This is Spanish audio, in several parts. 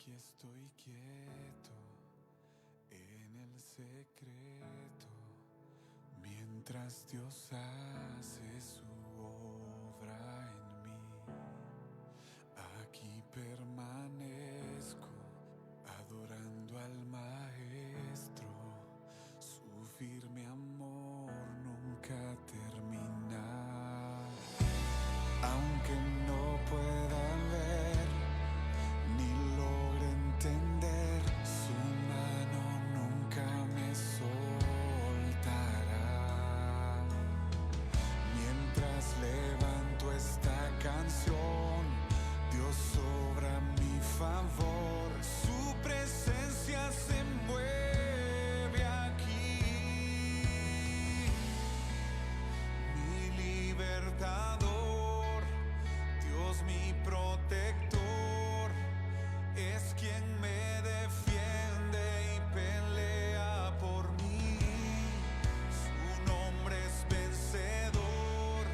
Aquí estoy quieto en el secreto, mientras Dios hace su obra en mí. Aquí permanezco adorando al Maestro, su firme amor nunca termina. Aunque no pueda ver ni logre entender, su mano nunca me soltará. Mientras levanto esta canción, Dios obra a mi favor, su presencia se mueve aquí. Mi libertador, Dios mi protector, es quien me defiende y pelea por mí. Su nombre es vencedor,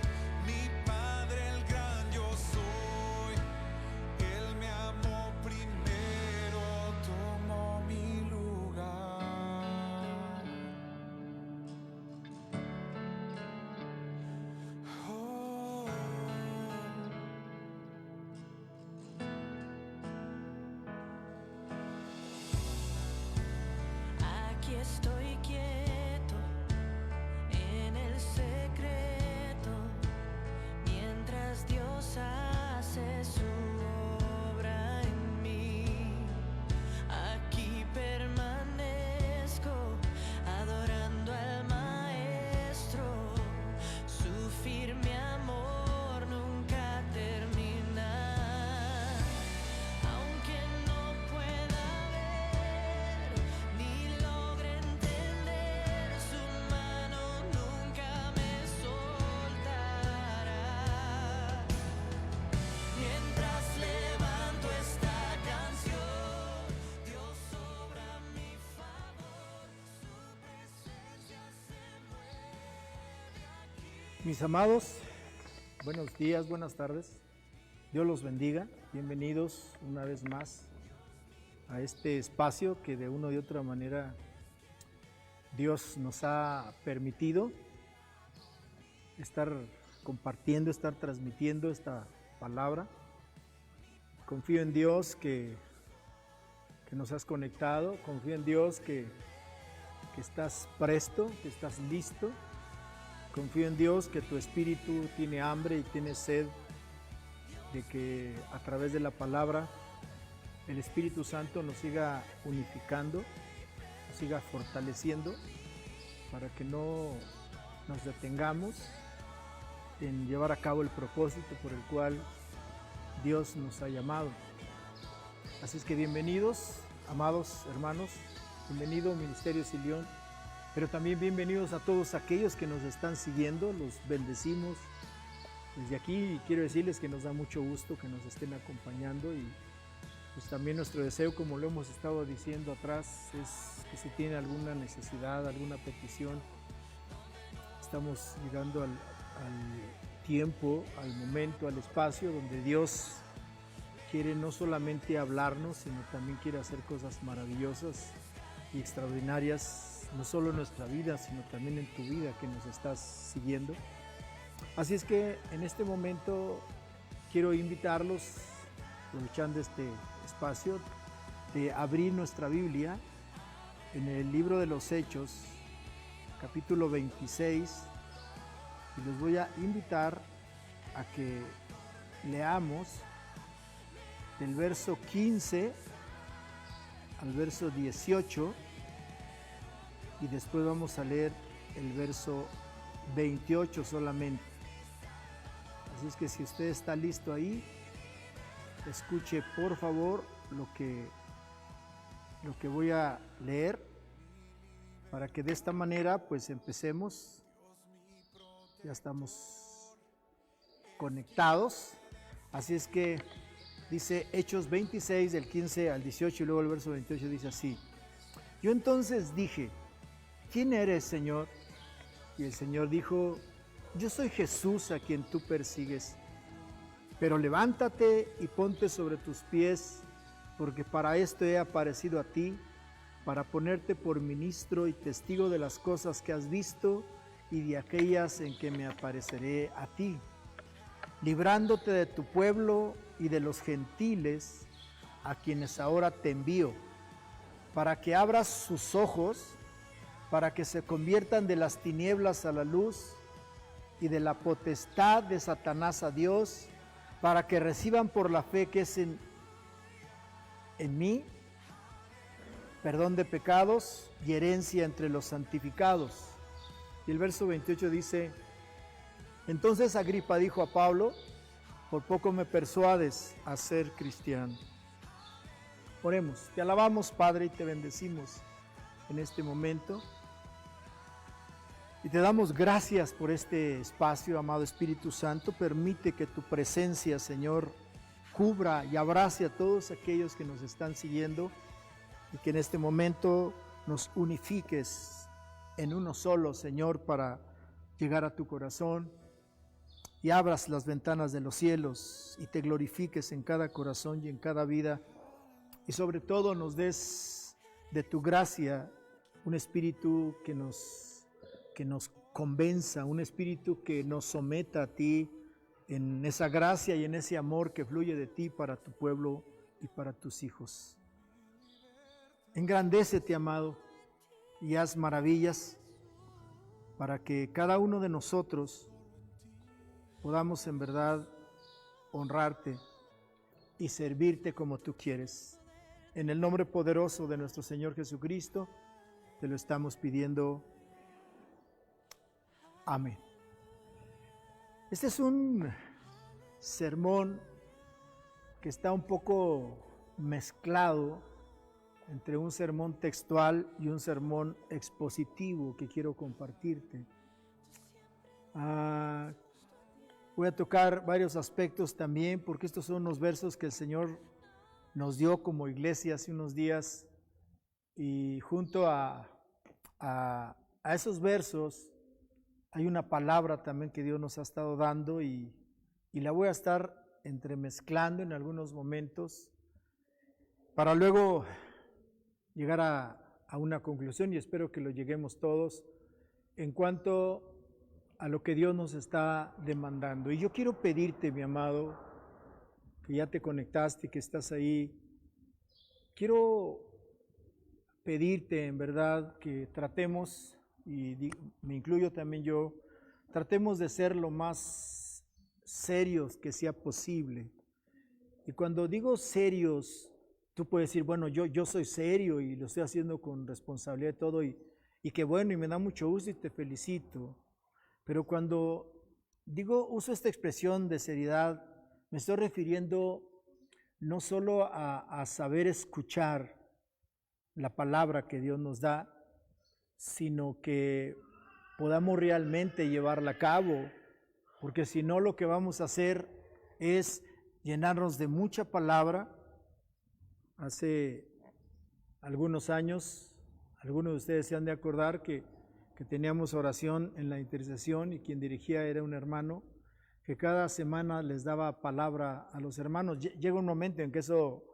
mi Padre el gran yo soy. Él me amó primero, tomó mi lugar. Oh. Aquí estoy quieto en el secreto, mientras Dios hace su obra en mí. Aquí permanezco adorando al Maestro, su firme amor nunca termina. Aunque no pueda ver ni logre entender, su mano nunca me soltará. Mientras levanto esta canción, Dios obra a mi favor, su presencia se mueve aquí. Mis amados, buenos días, buenas tardes. Dios los bendiga. Bienvenidos una vez más a este espacio que de una y otra manera Dios nos ha permitido estar compartiendo, estar transmitiendo esta palabra. Confío en Dios que nos has conectado. Confío en Dios que estás presto, que estás listo. Confío en Dios que tu espíritu tiene hambre y tiene sed de que a través de la palabra el Espíritu Santo nos siga unificando, nos siga fortaleciendo para que no nos detengamos en llevar a cabo el propósito por el cual Dios nos ha llamado. Así es que bienvenidos, amados hermanos, bienvenido Ministerio Silión, pero también bienvenidos a todos aquellos que nos están siguiendo, los bendecimos. Desde aquí quiero decirles que nos da mucho gusto que nos estén acompañando y pues también nuestro deseo, como lo hemos estado diciendo atrás, es que si tiene alguna necesidad, alguna petición, estamos llegando al tiempo, al momento, al espacio donde Dios quiere no solamente hablarnos, sino también quiere hacer cosas maravillosas y extraordinarias, no solo en nuestra vida, sino también en tu vida que nos estás siguiendo. Así es que en este momento quiero invitarlos, aprovechando este espacio, de abrir nuestra Biblia en el libro de los Hechos, capítulo 26, y los voy a invitar a que leamos del verso 15 al verso 18 y después vamos a leer el verso 28 solamente. Así es que si usted está listo ahí, escuche por favor lo que voy a leer para que de esta manera pues empecemos. Ya estamos conectados. Así es que dice Hechos 26 del 15 al 18 y luego el verso 28 dice así: Yo entonces dije, ¿quién eres, Señor? Y el Señor dijo, yo soy Jesús a quien tú persigues. Pero levántate y ponte sobre tus pies, porque para esto he aparecido a ti, para ponerte por ministro y testigo de las cosas que has visto y de aquellas en que me apareceré a ti, librándote de tu pueblo y de los gentiles a quienes ahora te envío, para que abras sus ojos, para que se conviertan de las tinieblas a la luz y de la potestad de Satanás a Dios, para que reciban por la fe que es en mí perdón de pecados y herencia entre los santificados. Y el verso 28 dice: entonces Agripa dijo a Pablo: por poco me persuades a ser cristiano. Oremos. Te alabamos, Padre, y te bendecimos en este momento. Y te damos gracias por este espacio, amado Espíritu Santo. Permite que tu presencia, Señor, cubra y abrace a todos aquellos que nos están siguiendo y que en este momento nos unifiques en uno solo, Señor, para llegar a tu corazón y abras las ventanas de los cielos y te glorifiques en cada corazón y en cada vida, y sobre todo nos des de tu gracia un espíritu que nos convenza, un espíritu que nos someta a ti en esa gracia y en ese amor que fluye de ti para tu pueblo y para tus hijos. Engrandécete, amado, y haz maravillas para que cada uno de nosotros podamos en verdad honrarte y servirte como tú quieres. En el nombre poderoso de nuestro Señor Jesucristo, te lo estamos pidiendo. Amén. Este es un sermón que está un poco mezclado entre un sermón textual y un sermón expositivo que quiero compartirte. Voy a tocar varios aspectos también, porque estos son los versos que el Señor nos dio como iglesia hace unos días, y junto a esos versos hay una palabra también que Dios nos ha estado dando, y la voy a estar entremezclando en algunos momentos para luego llegar a una conclusión, y espero que lo lleguemos todos en cuanto a lo que Dios nos está demandando. Y yo quiero pedirte, mi amado, que ya te conectaste, que estás ahí, quiero pedirte en verdad que tratemos, y me incluyo también yo, tratemos de ser lo más serios que sea posible. Y cuando digo serios, tú puedes decir, bueno, yo soy serio y lo estoy haciendo con responsabilidad y todo, y qué bueno, y me da mucho gusto y te felicito. Pero cuando uso esta expresión de seriedad, me estoy refiriendo no solo a saber escuchar la palabra que Dios nos da, sino que podamos realmente llevarla a cabo, porque si no, lo que vamos a hacer es llenarnos de mucha palabra. Hace algunos años, algunos de ustedes se han de acordar que teníamos oración en la intercesión, y quien dirigía era un hermano que cada semana les daba palabra a los hermanos. Llega un momento en que eso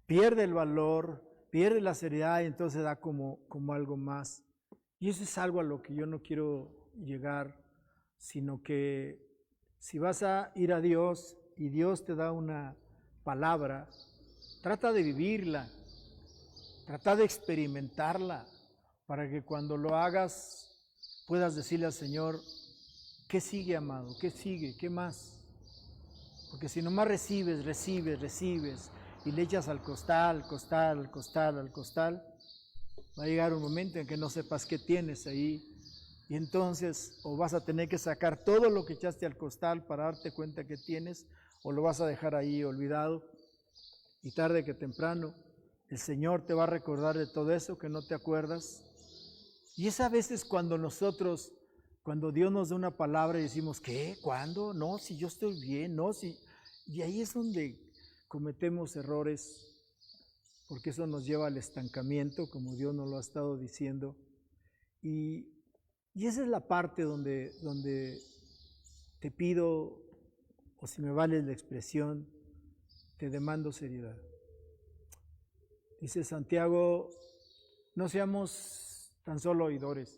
pierde el valor, pierde la seriedad, y entonces da como algo más. Y eso es algo a lo que yo no quiero llegar, sino que si vas a ir a Dios y Dios te da una palabra, trata de vivirla, trata de experimentarla, para que cuando lo hagas puedas decirle al Señor: ¿qué sigue, amado? ¿Qué sigue? ¿Qué más? Porque si nomás recibes y le echas al costal, va a llegar un momento en que no sepas qué tienes ahí, y entonces o vas a tener que sacar todo lo que echaste al costal para darte cuenta que tienes, o lo vas a dejar ahí olvidado, y tarde que temprano el Señor te va a recordar de todo eso que no te acuerdas. Y es a veces cuando Dios nos da una palabra y decimos, ¿qué? ¿Cuándo? No, si yo estoy bien, no, si... Y ahí es donde cometemos errores, porque eso nos lleva al estancamiento, como Dios nos lo ha estado diciendo. Y esa es la parte donde te pido, o si me vale la expresión, te demando seriedad. Dice Santiago, no seamos tan solo oidores,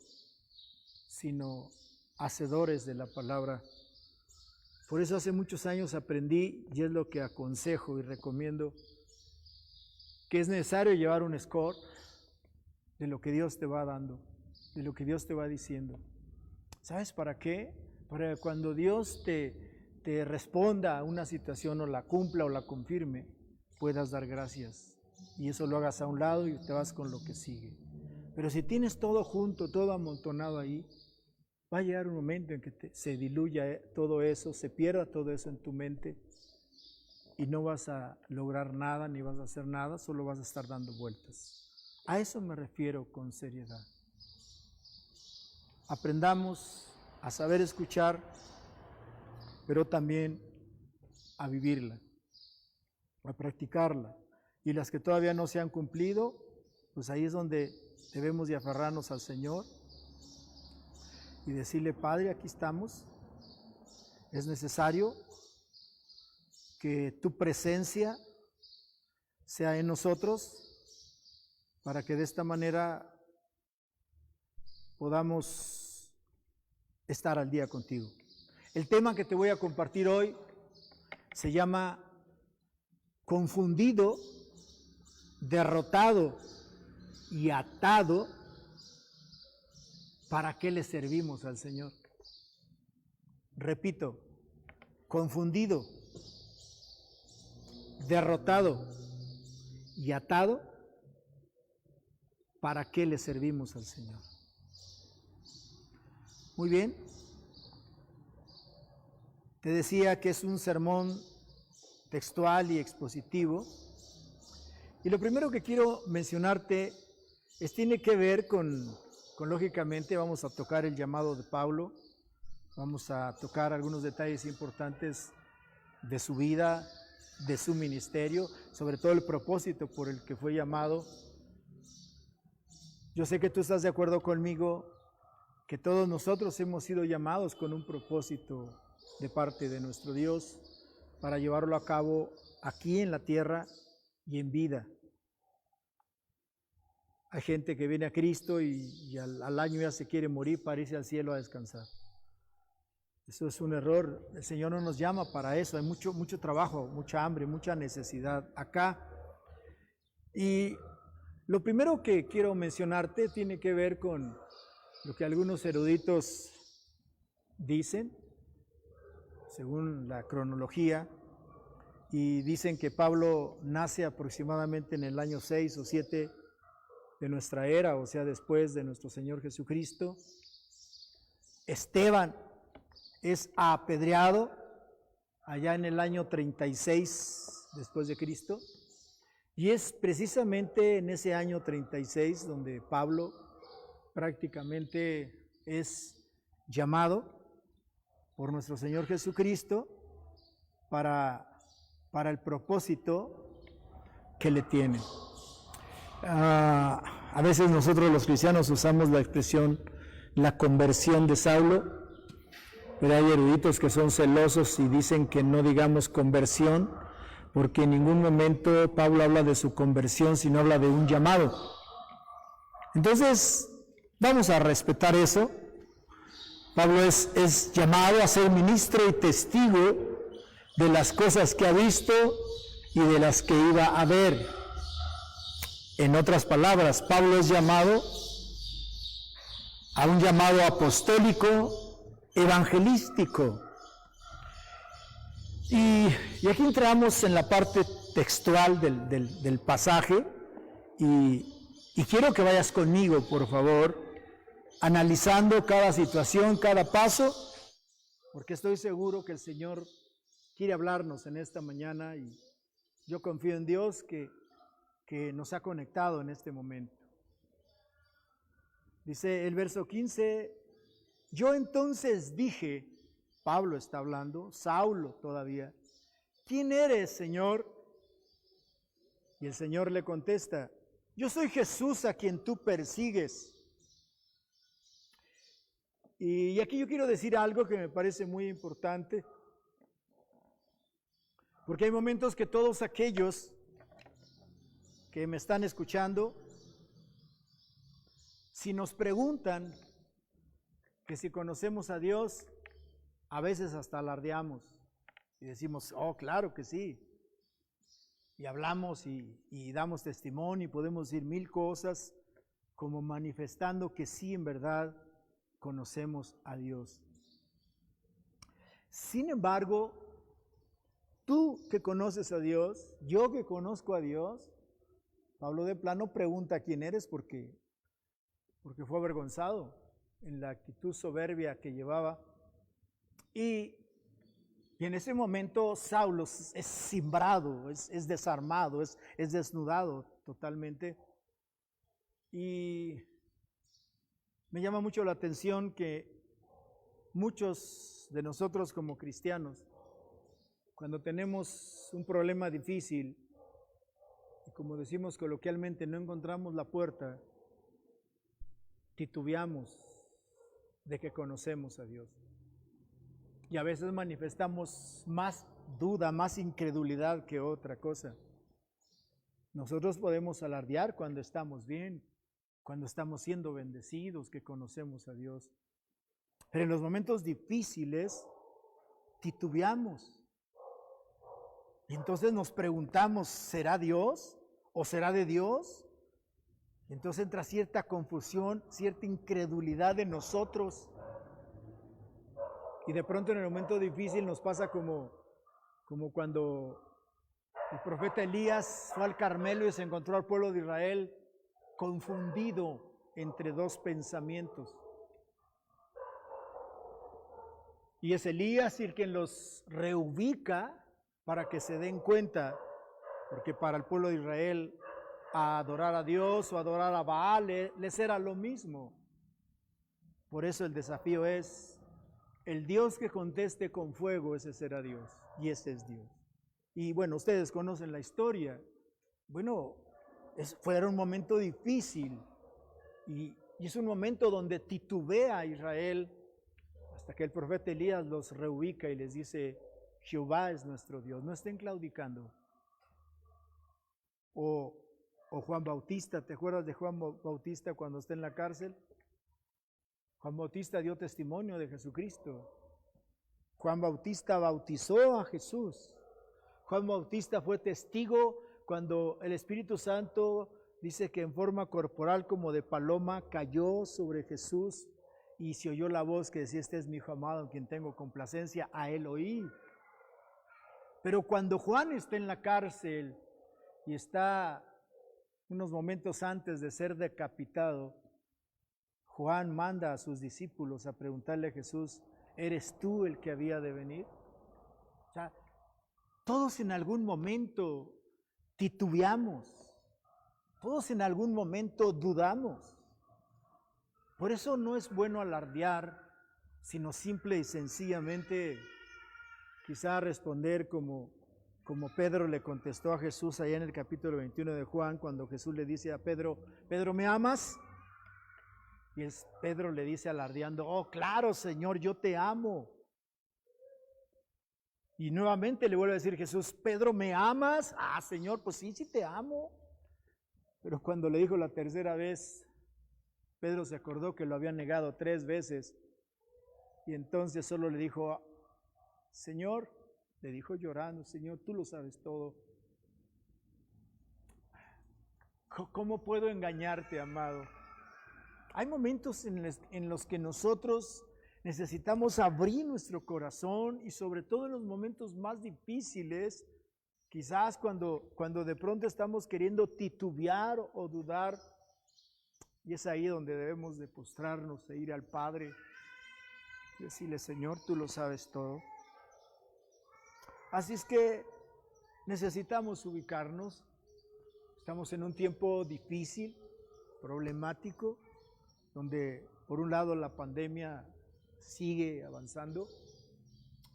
sino hacedores de la palabra. Por eso hace muchos años aprendí, y es lo que aconsejo y recomiendo, que es necesario llevar un score de lo que Dios te va dando, de lo que Dios te va diciendo. ¿Sabes para qué? Para que cuando Dios te responda a una situación o la cumpla o la confirme, puedas dar gracias. Y eso lo hagas a un lado y te vas con lo que sigue. Pero si tienes todo junto, todo amontonado ahí, va a llegar un momento en que se diluya todo eso, se pierda todo eso en tu mente y no vas a lograr nada ni vas a hacer nada, solo vas a estar dando vueltas. A eso me refiero con seriedad. Aprendamos a saber escuchar, pero también a vivirla, a practicarla. Y las que todavía no se han cumplido, pues ahí es donde debemos de aferrarnos al Señor y decirle, Padre, aquí estamos. Es necesario que tu presencia sea en nosotros para que de esta manera podamos estar al día contigo. El tema que te voy a compartir hoy se llama confundido, derrotado y atado. ¿Para qué le servimos al Señor? Repito, confundido, derrotado y atado. ¿Para qué le servimos al Señor? Muy bien. Te decía que es un sermón textual y expositivo. Y lo primero que quiero mencionarte tiene que ver con lógicamente, vamos a tocar el llamado de Pablo, vamos a tocar algunos detalles importantes de su vida, de su ministerio, sobre todo el propósito por el que fue llamado. Yo sé que tú estás de acuerdo conmigo que todos nosotros hemos sido llamados con un propósito de parte de nuestro Dios para llevarlo a cabo aquí en la tierra y en vida. Hay gente que viene a Cristo y al año ya se quiere morir para irse al cielo a descansar. Eso es un error. El Señor no nos llama para eso. Hay mucho trabajo, mucha hambre, mucha necesidad acá. Y lo primero que quiero mencionarte tiene que ver con lo que algunos eruditos dicen, según la cronología, y dicen que Pablo nace aproximadamente en el año 6 o 7 de nuestra era, o sea, después de nuestro Señor Jesucristo. Esteban es apedreado allá en el año 36 después de Cristo, y es precisamente en ese año 36 donde Pablo prácticamente es llamado por nuestro Señor Jesucristo para el propósito que le tiene. A veces nosotros los cristianos usamos la expresión la conversión de Saulo, pero hay eruditos que son celosos y dicen que no digamos conversión, porque en ningún momento Pablo habla de su conversión, sino habla de un llamado. Entonces, vamos a respetar eso. Pablo es llamado a ser ministro y testigo de las cosas que ha visto y de las que iba a ver. En otras palabras, Pablo es llamado a un llamado apostólico, evangelístico. Y aquí entramos en la parte textual del pasaje y quiero que vayas conmigo, por favor, analizando cada situación, cada paso, porque estoy seguro que el Señor quiere hablarnos en esta mañana y yo confío en Dios que nos ha conectado en este momento. Dice el verso 15, yo entonces dije, Pablo está hablando, Saulo todavía, ¿quién eres, Señor? Y el Señor le contesta, yo soy Jesús a quien tú persigues. Y aquí yo quiero decir algo que me parece muy importante, porque hay momentos que todos aquellos que me están escuchando, si nos preguntan que si conocemos a Dios, a veces hasta alardeamos y decimos, oh, claro que sí. Y hablamos y damos testimonio y podemos decir mil cosas como manifestando que sí, en verdad, conocemos a Dios. Sin embargo, tú que conoces a Dios, yo que conozco a Dios, Pablo de plano pregunta quién eres porque fue avergonzado en la actitud soberbia que llevaba. Y en ese momento Saulo es cimbrado, es desarmado, es desnudado totalmente. Y me llama mucho la atención que muchos de nosotros como cristianos, cuando tenemos un problema difícil, y como decimos coloquialmente, no encontramos la puerta, titubeamos de que conocemos a Dios. Y a veces manifestamos más duda, más incredulidad que otra cosa. Nosotros podemos alardear cuando estamos bien, cuando estamos siendo bendecidos, que conocemos a Dios. Pero en los momentos difíciles titubeamos. Y entonces nos preguntamos, ¿será Dios o será de Dios? Y entonces entra cierta confusión, cierta incredulidad en nosotros. Y de pronto en el momento difícil nos pasa como cuando el profeta Elías fue al Carmelo y se encontró al pueblo de Israel confundido entre dos pensamientos. Y es Elías el quien los reubica para que se den cuenta, porque para el pueblo de Israel adorar a Dios o adorar a Baal les era lo mismo. Por eso el desafío es, el Dios que conteste con fuego, ese será Dios, y ese es Dios. Y bueno, ustedes conocen la historia. Bueno, fue un momento difícil y es un momento donde titubea Israel hasta que el profeta Elías los reubica y les dice, Jehová es nuestro Dios, no estén claudicando. O Juan Bautista, ¿te acuerdas de Juan Bautista cuando está en la cárcel? Juan Bautista dio testimonio de Jesucristo. Juan Bautista bautizó a Jesús. Juan Bautista fue testigo cuando el Espíritu Santo dice que en forma corporal como de paloma cayó sobre Jesús y se oyó la voz que decía, este es mi hijo amado en quien tengo complacencia, a él oí. Pero cuando Juan está en la cárcel y está unos momentos antes de ser decapitado, Juan manda a sus discípulos a preguntarle a Jesús, ¿eres tú el que había de venir? O sea, todos en algún momento titubeamos, todos en algún momento dudamos. Por eso no es bueno alardear, sino simple y sencillamente quizá responder como Pedro le contestó a Jesús allá en el capítulo 21 de Juan, cuando Jesús le dice a Pedro, Pedro, ¿me amas? Y Pedro le dice alardeando, oh, claro, Señor, yo te amo. Y nuevamente le vuelve a decir Jesús, Pedro, ¿me amas? Ah, Señor, pues sí te amo. Pero cuando le dijo la tercera vez, Pedro se acordó que lo había negado 3 veces. Y entonces solo le dijo, Señor, le dijo llorando, Señor, tú lo sabes todo. ¿Cómo puedo engañarte, amado? Hay momentos en los que nosotros necesitamos abrir nuestro corazón y sobre todo en los momentos más difíciles, quizás cuando de pronto estamos queriendo titubear o dudar, y es ahí donde debemos de postrarnos e ir al Padre y decirle, Señor, tú lo sabes todo. Así es que necesitamos ubicarnos, estamos en un tiempo difícil, problemático, donde por un lado la pandemia sigue avanzando,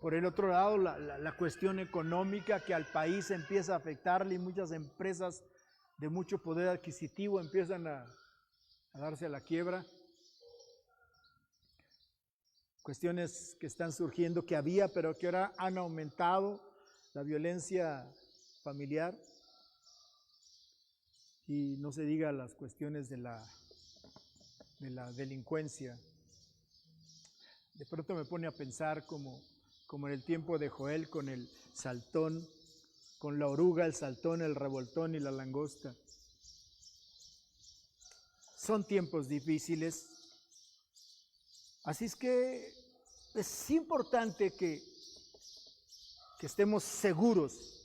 por el otro lado la cuestión económica que al país empieza a afectarle y muchas empresas de mucho poder adquisitivo empiezan a darse a la quiebra, cuestiones que están surgiendo que había pero que ahora han aumentado, la violencia familiar. y no se diga las cuestiones de la delincuencia. De pronto me pone a pensar como en el tiempo de Joel con el saltón, con la oruga, el saltón, el revoltón y la langosta. Son tiempos difíciles, así es que es importante que estemos seguros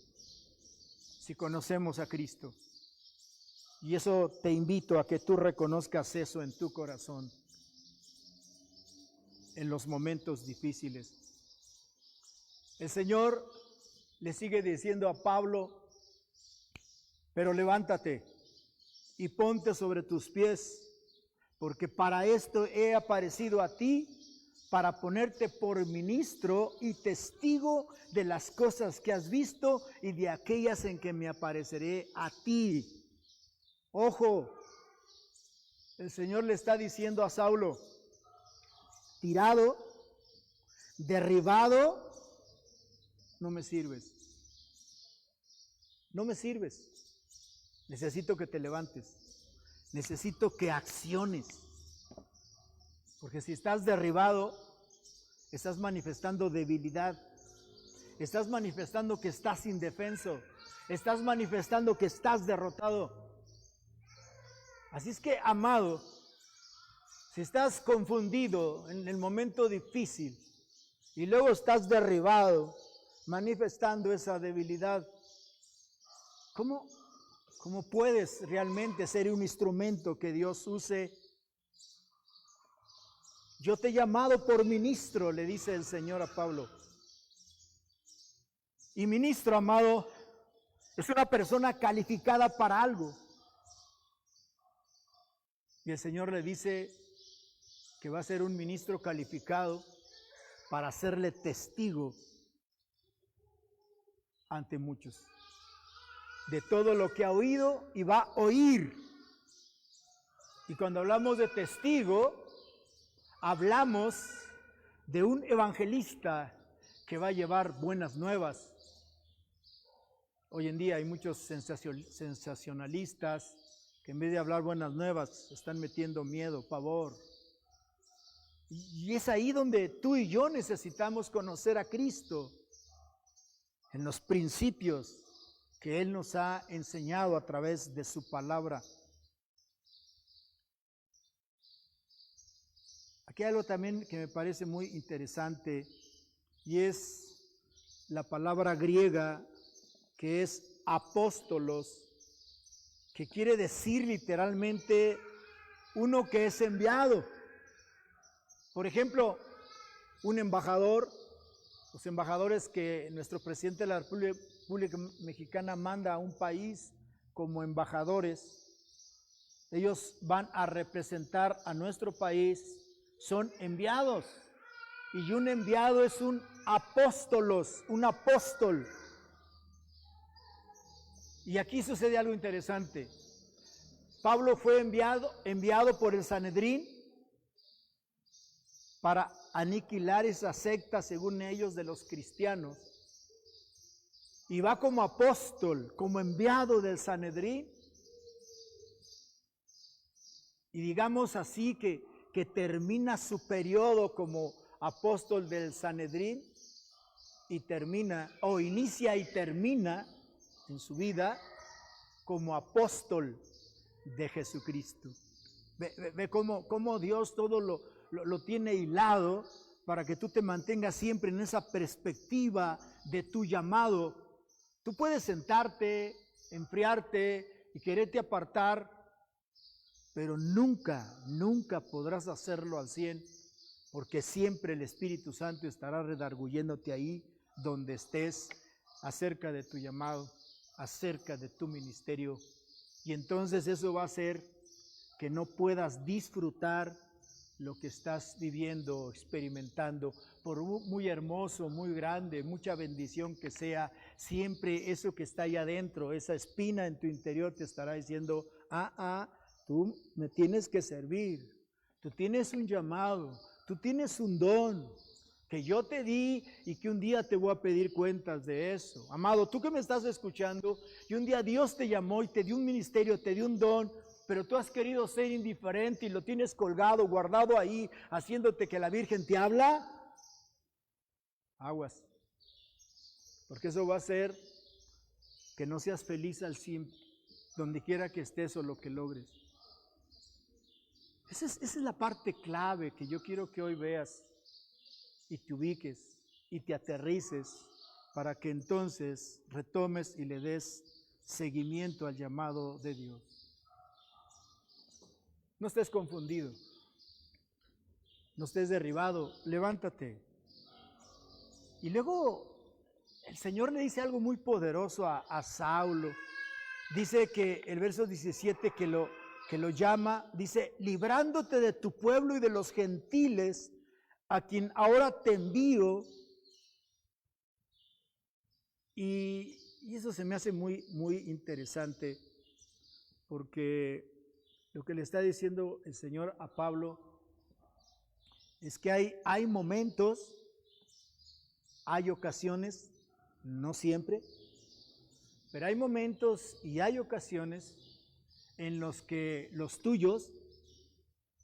si conocemos a Cristo. Y eso te invito a que tú reconozcas eso en tu corazón en los momentos difíciles. El Señor le sigue diciendo a Pablo, pero levántate y ponte sobre tus pies, porque para esto he aparecido a ti, para ponerte por ministro y testigo de las cosas que has visto y de aquellas en que me apareceré a ti. Ojo, el Señor le está diciendo a Saulo, tirado, derribado, no me sirves. No me sirves. Necesito que te levantes. Necesito que acciones. Porque si estás derribado, estás manifestando debilidad. Estás manifestando que estás indefenso. Estás manifestando que estás derrotado. Así es que, amado, si estás confundido en el momento difícil y luego estás derribado, manifestando esa debilidad, ¿cómo puedes realmente ser un instrumento que Dios use? Yo te he llamado por ministro, le dice el Señor a Pablo. Y ministro, amado, es una persona calificada para algo. Y el Señor le dice que va a ser un ministro calificado para hacerle testigo ante muchos de todo lo que ha oído y va a oír. Y cuando hablamos de testigo, hablamos de un evangelista que va a llevar buenas nuevas. Hoy en día hay muchos sensacionalistas que en vez de hablar buenas nuevas están metiendo miedo, pavor. Y es ahí donde tú y yo necesitamos conocer a Cristo en los principios que Él nos ha enseñado a través de su palabra. Aquí hay algo también que me parece muy interesante y es la palabra griega que es apóstolos, que quiere decir literalmente uno que es enviado. Por ejemplo, un embajador, los embajadores que nuestro presidente de la República Mexicana manda a un país como embajadores, ellos van a representar a nuestro país, son enviados. Y un enviado es un apóstolos, un apóstol. Y aquí sucede algo interesante. Pablo fue enviado por el Sanedrín para aniquilar esa secta, según ellos, de los cristianos. Y va como apóstol, como enviado del Sanedrín. Y digamos así que termina su periodo como apóstol del Sanedrín y termina, o inicia y termina en su vida como apóstol de Jesucristo. Ve cómo Dios todo lo tiene hilado para que tú te mantengas siempre en esa perspectiva de tu llamado. Tú puedes sentarte, enfriarte y quererte apartar, pero nunca podrás hacerlo al 100%, porque siempre el Espíritu Santo estará redarguyéndote ahí donde estés acerca de tu llamado, acerca de tu ministerio. Y entonces eso va a hacer que no puedas disfrutar lo que estás viviendo, experimentando, por muy hermoso, muy grande, mucha bendición que sea, siempre eso que está ahí adentro, esa espina en tu interior te estará diciendo, tú me tienes que servir, tú tienes un llamado, tú tienes un don, que yo te di y que un día te voy a pedir cuentas de eso. Amado, tú que me estás escuchando, y un día Dios te llamó y te dio un ministerio, te dio un don, pero tú has querido ser indiferente y lo tienes colgado, guardado ahí, haciéndote que la Virgen te habla. Aguas, porque eso va a hacer que no seas feliz al 100, donde quiera que estés o lo que logres. Esa es la parte clave que yo quiero que hoy veas y te ubiques y te aterrices para que entonces retomes y le des seguimiento al llamado de Dios. No estés confundido, no estés derribado, levántate. Y luego el Señor le dice algo muy poderoso a Saulo. Dice que el verso 17 que lo llama, dice, librándote de tu pueblo y de los gentiles, a quien ahora te envío. Y eso se me hace muy, muy interesante, porque lo que le está diciendo el Señor a Pablo es que hay momentos, hay ocasiones, no siempre, pero hay momentos y hay ocasiones en los que los tuyos,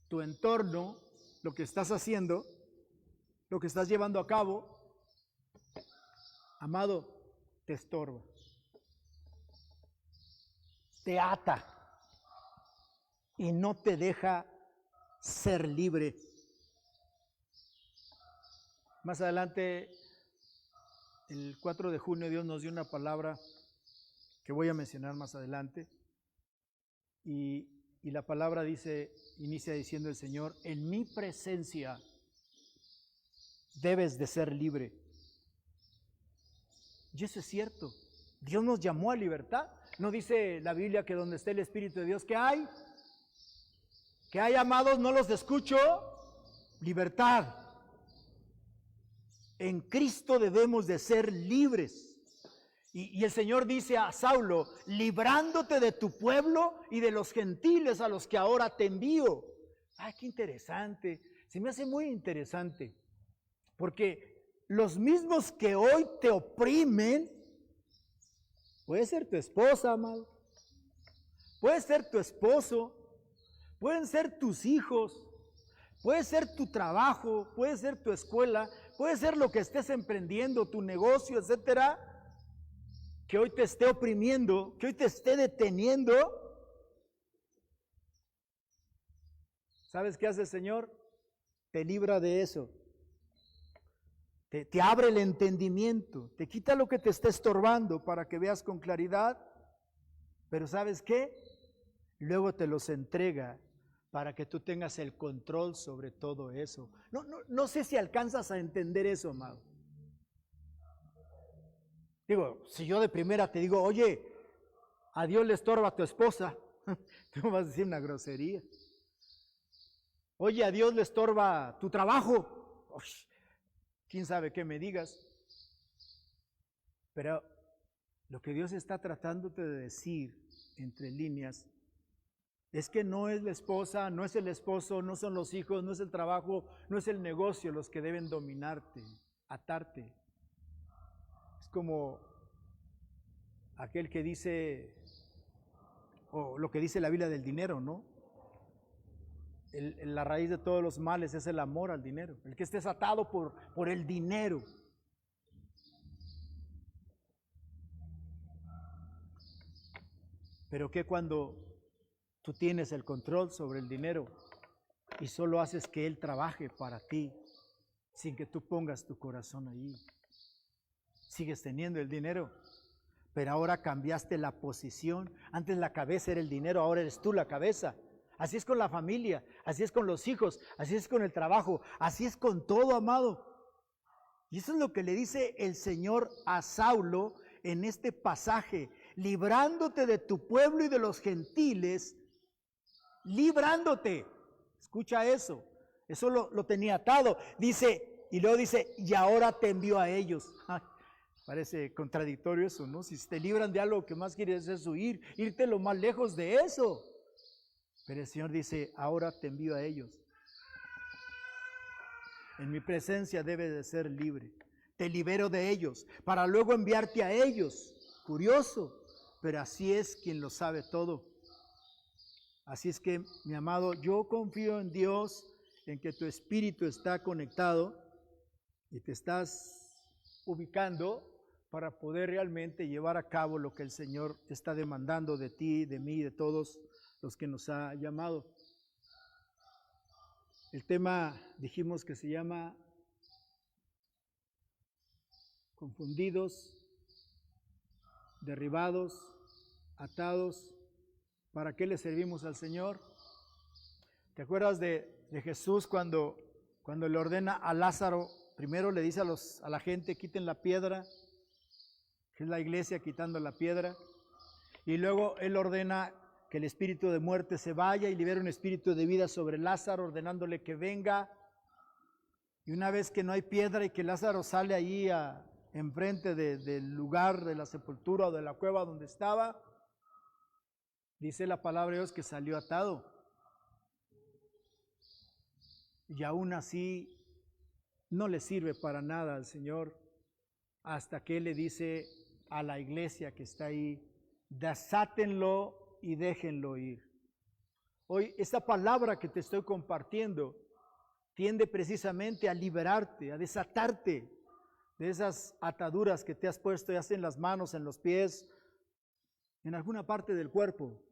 tu entorno, lo que estás haciendo, lo que estás llevando a cabo, amado, te estorba, te ata y no te deja ser libre. Más adelante, el 4 de junio, Dios nos dio una palabra que voy a mencionar más adelante. Y la palabra inicia diciendo el Señor, en mi presencia debes de ser libre. Y eso es cierto. Dios nos llamó a libertad. ¿No dice la Biblia que donde esté el Espíritu de Dios, ¿qué hay? ¿Qué hay, amados? No los escucho. Libertad. En Cristo debemos de ser libres. Y el Señor dice a Saulo, librándote de tu pueblo y de los gentiles a los que ahora te envío. ¡Ay, qué interesante! Se me hace muy interesante. Porque los mismos que hoy te oprimen, puede ser tu esposa, amado, puede ser tu esposo, pueden ser tus hijos, puede ser tu trabajo, puede ser tu escuela, puede ser lo que estés emprendiendo, tu negocio, etcétera, que hoy te esté oprimiendo, que hoy te esté deteniendo. ¿Sabes qué hace el Señor? Te libra de eso. Te abre el entendimiento, te quita lo que te está estorbando para que veas con claridad, pero ¿sabes qué? Luego te los entrega para que tú tengas el control sobre todo eso. No sé si alcanzas a entender eso, amado. Digo, si yo de primera te digo, oye, a Dios le estorba a tu esposa, tú me vas a decir una grosería. Oye, a Dios le estorba tu trabajo. Uy, quién sabe qué me digas. Pero lo que Dios está tratándote de decir entre líneas es que no es la esposa, no es el esposo, no son los hijos, no es el trabajo, no es el negocio los que deben dominarte, atarte. Es como aquel que dice, o lo que dice la Biblia del dinero, ¿no? La raíz de todos los males es el amor al dinero. El que estés atado por el dinero. Pero que cuando tú tienes el control sobre el dinero y solo haces que él trabaje para ti, sin que tú pongas tu corazón ahí. Sigues teniendo el dinero, pero ahora cambiaste la posición. Antes la cabeza era el dinero, ahora eres tú la cabeza. Así es con la familia, así es con los hijos, así es con el trabajo, así es con todo, amado. Y eso es lo que le dice el Señor a Saulo en este pasaje, librándote de tu pueblo y de los gentiles, librándote. Escucha eso, eso lo tenía atado. Dice, y luego dice, y ahora te envío a ellos. Ay, parece contradictorio eso, ¿no? Si te libran de algo que más quieres es huir, irte lo más lejos de eso. Pero el Señor dice, ahora te envío a ellos. En mi presencia debes de ser libre. Te libero de ellos para luego enviarte a ellos. Curioso, pero así es quien lo sabe todo. Así es que, mi amado, yo confío en Dios, en que tu espíritu está conectado y te estás ubicando para poder realmente llevar a cabo lo que el Señor está demandando de ti, de mí, de todos los que nos ha llamado. El tema dijimos que se llama confundidos, derribados, atados. ¿Para qué le servimos al Señor? ¿Te acuerdas de Jesús cuando le ordena a Lázaro? Primero le dice a la gente, quiten la piedra, que es la iglesia quitando la piedra. Y luego Él ordena que el espíritu de muerte se vaya y libera un espíritu de vida sobre Lázaro, ordenándole que venga. Y una vez que no hay piedra y que Lázaro sale allí enfrente del lugar de la sepultura o de la cueva donde estaba, dice la palabra de Dios que salió atado. Y aún así no le sirve para nada al Señor hasta que Él le dice a la iglesia que está ahí, desátenlo y déjenlo ir. Hoy esta palabra que te estoy compartiendo tiende precisamente a liberarte, a desatarte de esas ataduras que te has puesto, ya sea en las manos, en los pies, en alguna parte del cuerpo.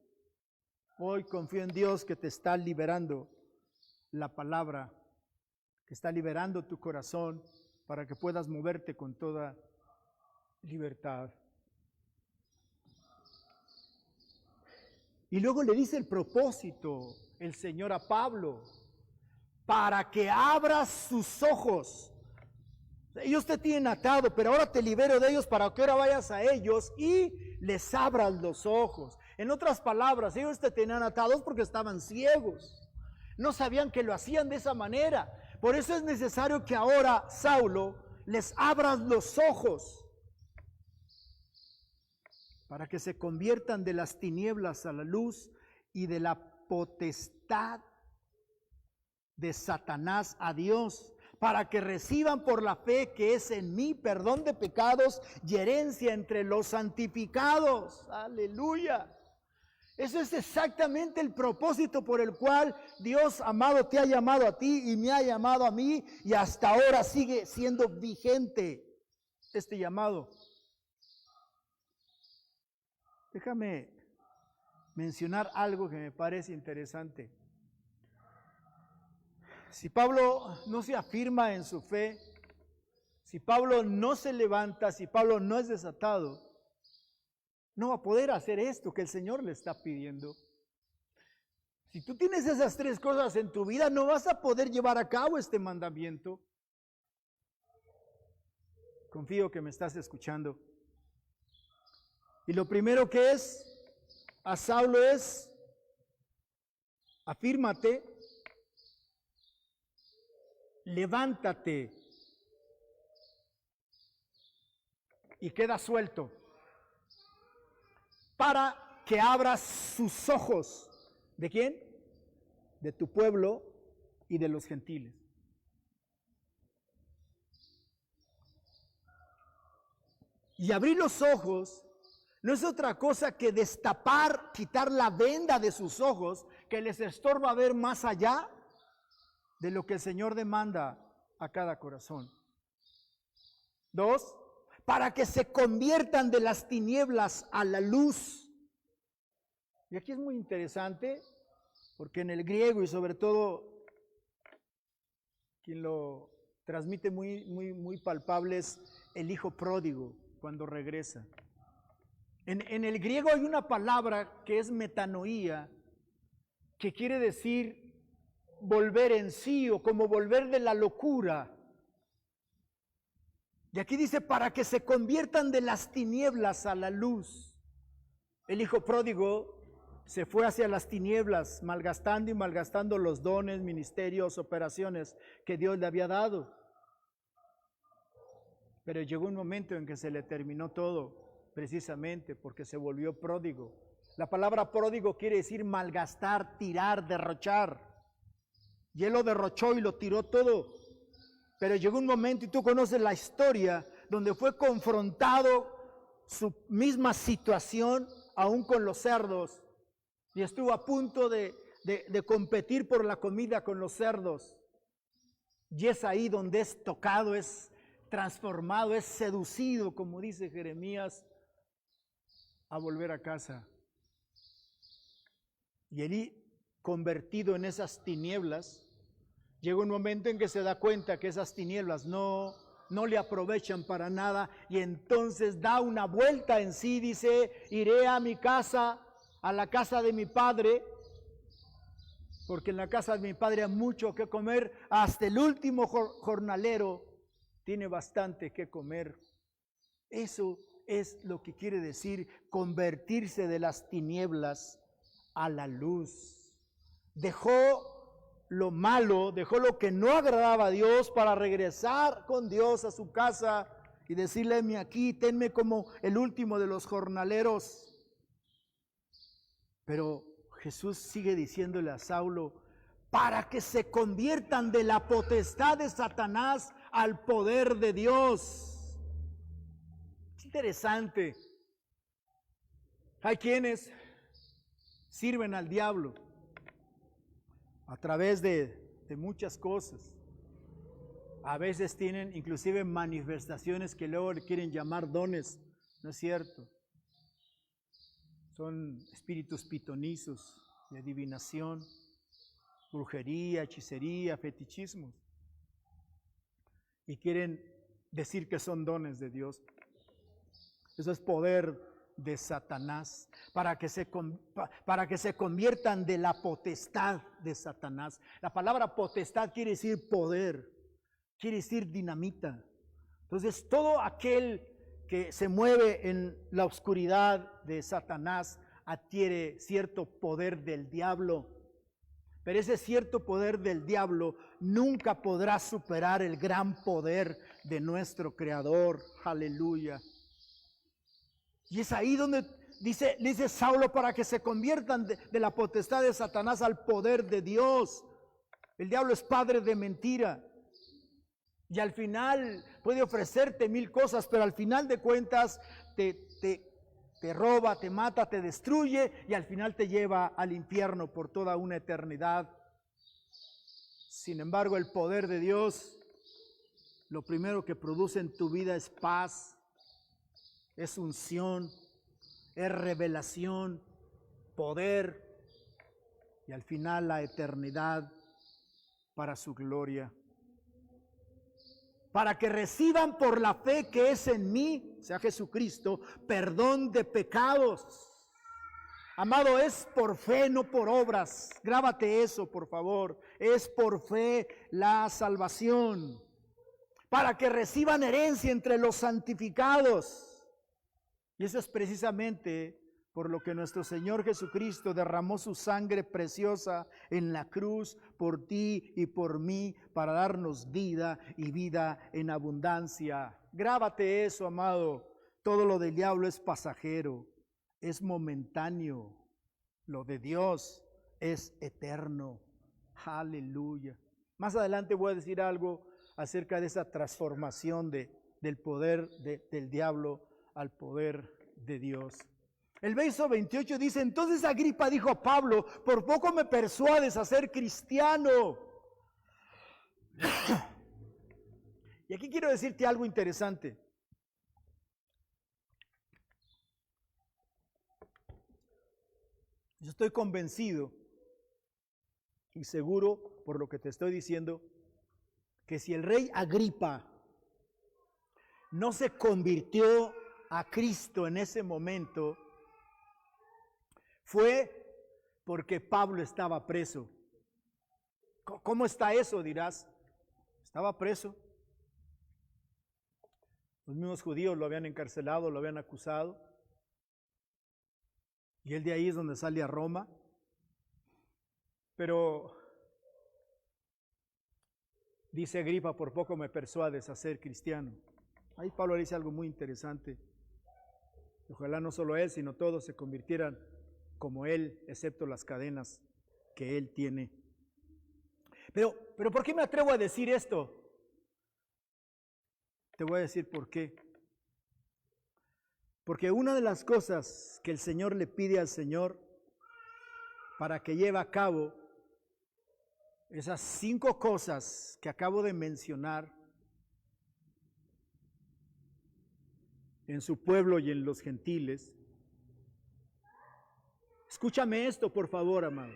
Hoy confío en Dios que te está liberando la palabra, que está liberando tu corazón para que puedas moverte con toda libertad. Y luego le dice el propósito el Señor a Pablo, para que abras sus ojos. Ellos te tienen atado, pero ahora te libero de ellos para que ahora vayas a ellos y les abras los ojos. En otras palabras, ellos te tenían atados porque estaban ciegos. No sabían que lo hacían de esa manera. Por eso es necesario que ahora, Saulo, les abras los ojos para que se conviertan de las tinieblas a la luz y de la potestad de Satanás a Dios, para que reciban por la fe que es en mí perdón de pecados y herencia entre los santificados. Aleluya. Eso es exactamente el propósito por el cual Dios, amado, te ha llamado a ti y me ha llamado a mí, y hasta ahora sigue siendo vigente este llamado. Déjame mencionar algo que me parece interesante. Si Pablo no se afirma en su fe, si Pablo no se levanta, si Pablo no es desatado, no va a poder hacer esto que el Señor le está pidiendo. Si tú tienes esas tres cosas en tu vida, no vas a poder llevar a cabo este mandamiento. Confío que me estás escuchando. Y lo primero que es a Saulo es, afírmate, levántate y queda suelto para que abras sus ojos. ¿De quién? De tu pueblo y de los gentiles. Y abrir los ojos no es otra cosa que destapar, quitar la venda de sus ojos que les estorba ver más allá de lo que el Señor demanda a cada corazón. 2, para que se conviertan de las tinieblas a la luz. Y aquí es muy interesante, porque en el griego, y sobre todo quien lo transmite muy palpable, es el hijo pródigo cuando regresa. En el griego hay una palabra que es metanoía, que quiere decir volver en sí, o como volver de la locura. Y aquí dice, para que se conviertan de las tinieblas a la luz. El hijo pródigo se fue hacia las tinieblas, malgastando y malgastando los dones, ministerios, operaciones que Dios le había dado. Pero llegó un momento en que se le terminó todo, precisamente porque se volvió pródigo. La palabra pródigo quiere decir malgastar, tirar, derrochar. Y él lo derrochó y lo tiró todo. Pero llegó un momento, y tú conoces la historia, donde fue confrontado su misma situación aún con los cerdos. Y estuvo a punto de competir por la comida con los cerdos. Y es ahí donde es tocado, es transformado, es seducido, como dice Jeremías, a volver a casa. Y él, convertido en esas tinieblas, llega un momento en que se da cuenta que esas tinieblas no le aprovechan para nada, y entonces da una vuelta en sí, dice: iré a mi casa, a la casa de mi padre, porque en la casa de mi padre hay mucho que comer, hasta el último jornalero tiene bastante que comer. Eso es lo que quiere decir convertirse de las tinieblas a la luz. Dejó lo malo, dejó lo que no agradaba a Dios para regresar con Dios a su casa y decirle: heme aquí, tenme como el último de los jornaleros. Pero Jesús sigue diciéndole a Saulo: para que se conviertan de la potestad de Satanás al poder de Dios. Es interesante. Hay quienes sirven al diablo a través de muchas cosas. A veces tienen inclusive manifestaciones que luego le quieren llamar dones. No es cierto. Son espíritus pitonizos de adivinación, brujería, hechicería, fetichismos. Y quieren decir que son dones de Dios. Eso es poder de Satanás, para que se conviertan de la potestad de Satanás. La palabra potestad quiere decir poder, quiere decir dinamita. Entonces, todo aquel que se mueve en la oscuridad de Satanás adquiere cierto poder del diablo. Pero ese cierto poder del diablo nunca podrá superar el gran poder de nuestro Creador. Aleluya. Y es ahí donde dice Saulo: para que se conviertan de la potestad de Satanás al poder de Dios. El diablo es padre de mentira. Y al final puede ofrecerte mil cosas, pero al final de cuentas te roba, te mata, te destruye, y al final te lleva al infierno por toda una eternidad. Sin embargo, el poder de Dios, lo primero que produce en tu vida es paz, es unción, es revelación, poder, y al final la eternidad para su gloria. Para que reciban por la fe que es en mí, sea Jesucristo, perdón de pecados. Amado, es por fe, no por obras. Grábate eso, por favor. Es por fe la salvación. Para que reciban herencia entre los santificados. Y eso es precisamente por lo que nuestro Señor Jesucristo derramó su sangre preciosa en la cruz por ti y por mí, para darnos vida y vida en abundancia. Grábate eso, amado. Todo lo del diablo es pasajero, es momentáneo. Lo de Dios es eterno. Aleluya. Más adelante voy a decir algo acerca de esa transformación del poder del diablo al poder de Dios. El verso 28 dice: entonces Agripa dijo a Pablo: por poco me persuades a ser cristiano. Y aquí quiero decirte algo interesante. Yo estoy convencido y seguro, por lo que te estoy diciendo, que si el rey Agripa no se convirtió a Cristo en ese momento, fue porque Pablo estaba preso. ¿Cómo está eso?, dirás. Estaba preso. Los mismos judíos lo habían encarcelado, lo habían acusado. Y él de ahí es donde sale a Roma. Pero dice Agripa: por poco me persuades a ser cristiano. Ahí Pablo dice algo muy interesante. Ojalá no solo él, sino todos se convirtieran como él, excepto las cadenas que él tiene. Pero ¿por qué me atrevo a decir esto? Te voy a decir por qué. Porque una de las cosas que el Señor le pide al Señor para que lleve a cabo esas 5 cosas que acabo de mencionar en su pueblo y en los gentiles. Escúchame esto, por favor, amado.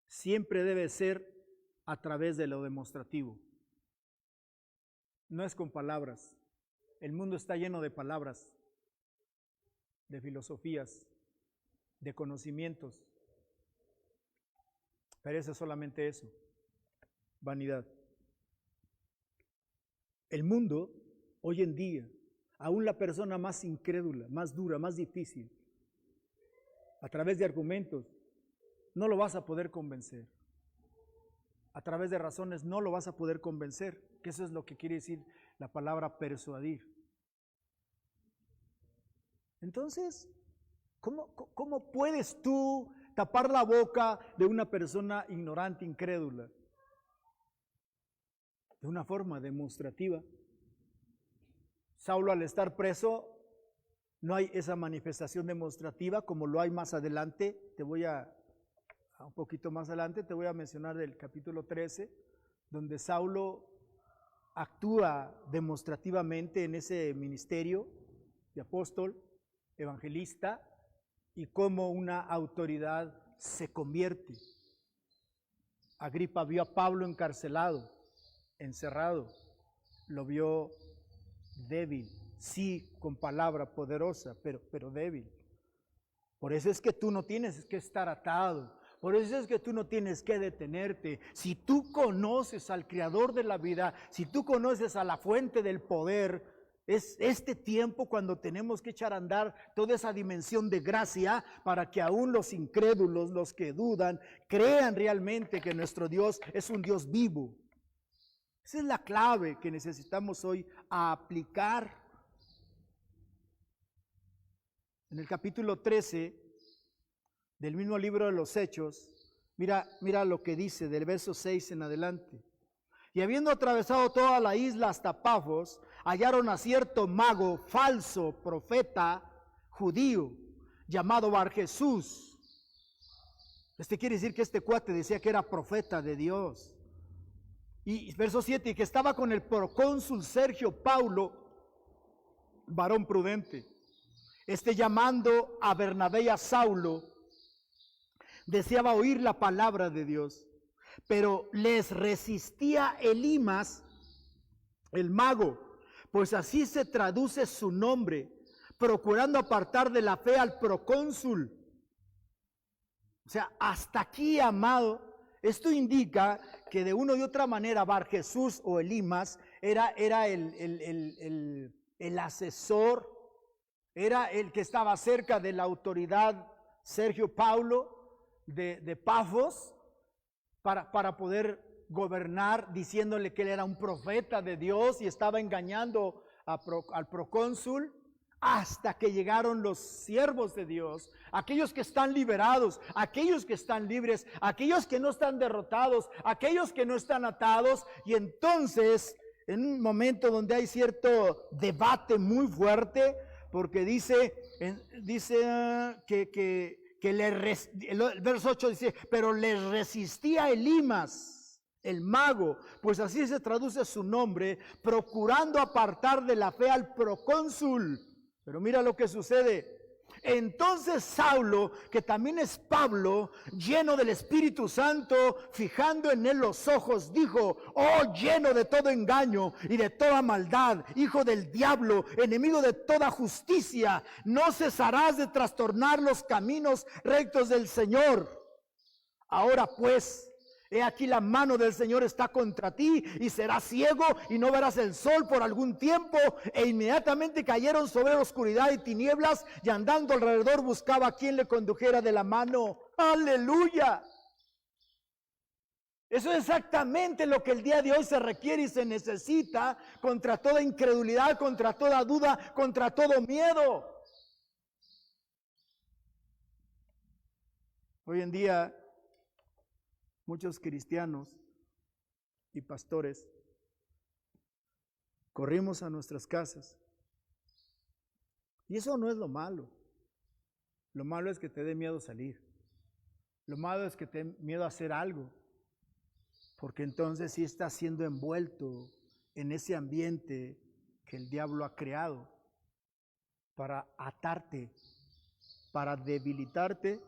Siempre debe ser a través de lo demostrativo. No es con palabras. El mundo está lleno de palabras, de filosofías, de conocimientos. Pero eso es solamente eso, vanidad. El mundo, hoy en día, aún la persona más incrédula, más dura, más difícil, a través de argumentos, no lo vas a poder convencer. A través de razones no lo vas a poder convencer, que eso es lo que quiere decir la palabra persuadir. Entonces, ¿cómo puedes tú tapar la boca de una persona ignorante, incrédula? De una forma demostrativa. Saulo, al estar preso, no hay esa manifestación demostrativa como lo hay más adelante. Un poquito más adelante, te voy a mencionar del capítulo 13, donde Saulo actúa demostrativamente en ese ministerio de apóstol, evangelista, y cómo una autoridad se convierte. Agripa vio a Pablo encarcelado, encerrado, lo vio débil, sí, con palabra poderosa, pero débil. Por eso es que tú no tienes que estar atado. Por eso es que tú no tienes que detenerte. Si tú conoces al Creador de la vida, si tú conoces a la fuente del poder, es este tiempo cuando tenemos que echar a andar toda esa dimensión de gracia para que aún los incrédulos, los que dudan, crean realmente que nuestro Dios es un Dios vivo. Esa es la clave que necesitamos hoy aplicar. En el capítulo 13 del mismo libro de los Hechos, mira lo que dice del verso 6 en adelante. Y habiendo atravesado toda la isla hasta Pafos, hallaron a cierto mago, falso profeta judío, llamado Barjesús. Quiere decir que este cuate decía que era profeta de Dios. Y verso 7, y que estaba con el procónsul Sergio Paulo, varón prudente. Llamando a Bernabé y a Saulo, deseaba oír la palabra de Dios, pero les resistía Elimas, el mago, pues así se traduce su nombre, procurando apartar de la fe al procónsul. O sea, hasta aquí, amado, esto indica que de una u otra manera Barjesús o Elimas era el asesor, era el que estaba cerca de la autoridad Sergio Paulo de Pafos para poder gobernar, diciéndole que él era un profeta de Dios y estaba engañando al procónsul, hasta que llegaron los siervos de Dios, aquellos que están liberados, aquellos que están libres, aquellos que no están derrotados, aquellos que no están atados. Y entonces, en un momento donde hay cierto debate muy fuerte, porque dice que el verso 8 dice, pero le resistía Elimas, el mago, pues así se traduce su nombre, procurando apartar de la fe al procónsul. Pero mira lo que sucede. Entonces Saulo, que también es Pablo, lleno del Espíritu Santo, fijando en él los ojos, dijo: oh, lleno de todo engaño y de toda maldad, hijo del diablo, enemigo de toda justicia, no cesarás de trastornar los caminos rectos del Señor. Ahora pues, he aquí la mano del Señor está contra ti, y serás ciego y no verás el sol por algún tiempo. E inmediatamente cayeron sobre la oscuridad y tinieblas, y andando alrededor buscaba a quien le condujera de la mano. ¡Aleluya! Eso es exactamente lo que el día de hoy se requiere y se necesita contra toda incredulidad, contra toda duda, contra todo miedo. Hoy en día, muchos cristianos y pastores corrimos a nuestras casas. Y eso no es lo malo. Lo malo es que te dé miedo salir. Lo malo es que te dé miedo hacer algo, porque entonces sí estás siendo envuelto en ese ambiente que el diablo ha creado para atarte, para debilitarte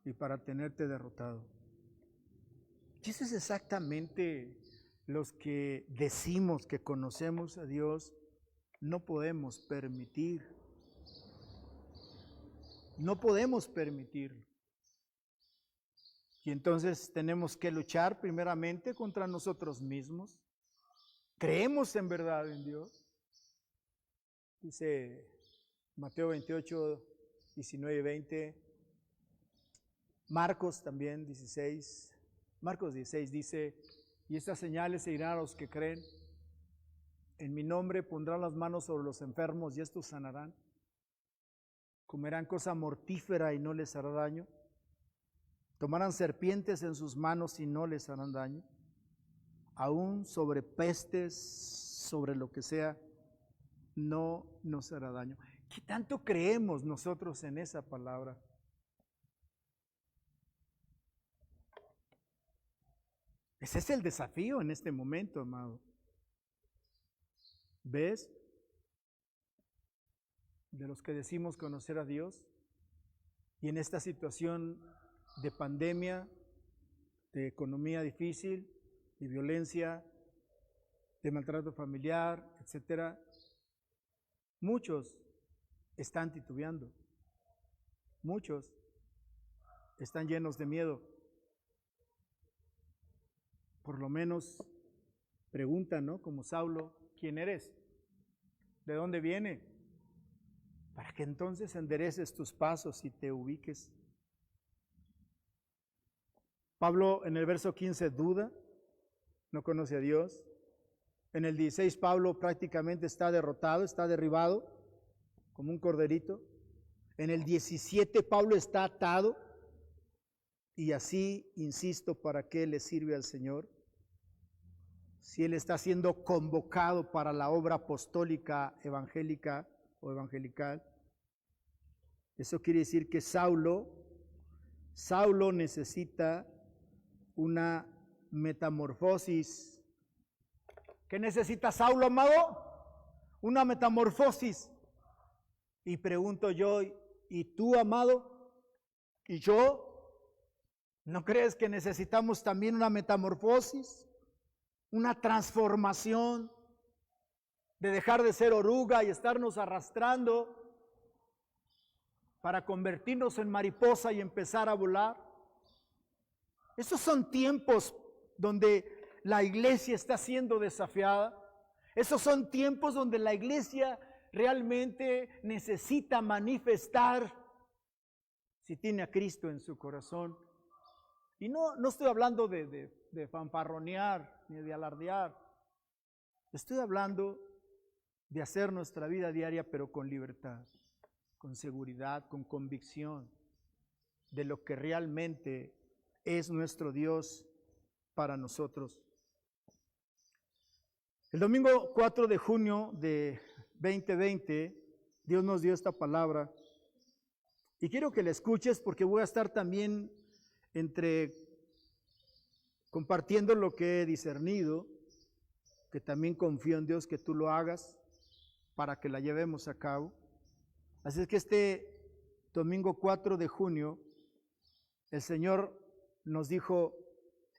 y para tenerte derrotado. Y eso es exactamente los que decimos que conocemos a Dios, no podemos permitir. No podemos permitirlo. Y entonces tenemos que luchar primeramente contra nosotros mismos. ¿Creemos en verdad en Dios? Dice Mateo 28, 19 y 20. Marcos también 16. Marcos 16 dice, y estas señales seguirán a los que creen. En mi nombre pondrán las manos sobre los enfermos y estos sanarán. Comerán cosa mortífera y no les hará daño. Tomarán serpientes en sus manos y no les harán daño. Aún sobre pestes, sobre lo que sea, no nos hará daño. ¿Qué tanto creemos nosotros en esa palabra? Ese es el desafío en este momento, amado. ¿Ves? De los que decimos conocer a Dios y en esta situación de pandemia, de economía difícil, de violencia, de maltrato familiar, etcétera, muchos están titubeando, muchos están llenos de miedo. Por lo menos preguntan, ¿no? Como Saulo, ¿quién eres? ¿De dónde viene? Para que entonces endereces tus pasos y te ubiques. Pablo en el verso 15 duda, no conoce a Dios. En el 16 Pablo prácticamente está derrotado, está derribado como un corderito. En el 17 Pablo está atado y así, insisto, ¿para qué le sirve al Señor? Si él está siendo convocado para la obra apostólica, evangélica o evangelical, eso quiere decir que Saulo necesita una metamorfosis. ¿Qué necesita Saulo, amado? Una metamorfosis. Y pregunto yo, ¿y tú, amado? ¿Y yo? ¿No crees que necesitamos también una metamorfosis? Una transformación de dejar de ser oruga y estarnos arrastrando para convertirnos en mariposa y empezar a volar. Esos son tiempos donde la iglesia está siendo desafiada. Esos son tiempos donde la iglesia realmente necesita manifestar si tiene a Cristo en su corazón. Y no estoy hablando de fanfarronear ni de alardear. Estoy hablando de hacer nuestra vida diaria, pero con libertad, con seguridad, con convicción de lo que realmente es nuestro Dios para nosotros. El domingo 4 de junio de 2020, Dios nos dio esta palabra y quiero que la escuches porque voy a estar también compartiendo lo que he discernido, que también confío en Dios que tú lo hagas para que la llevemos a cabo. Así es que este domingo 4 de junio, el Señor nos dijo,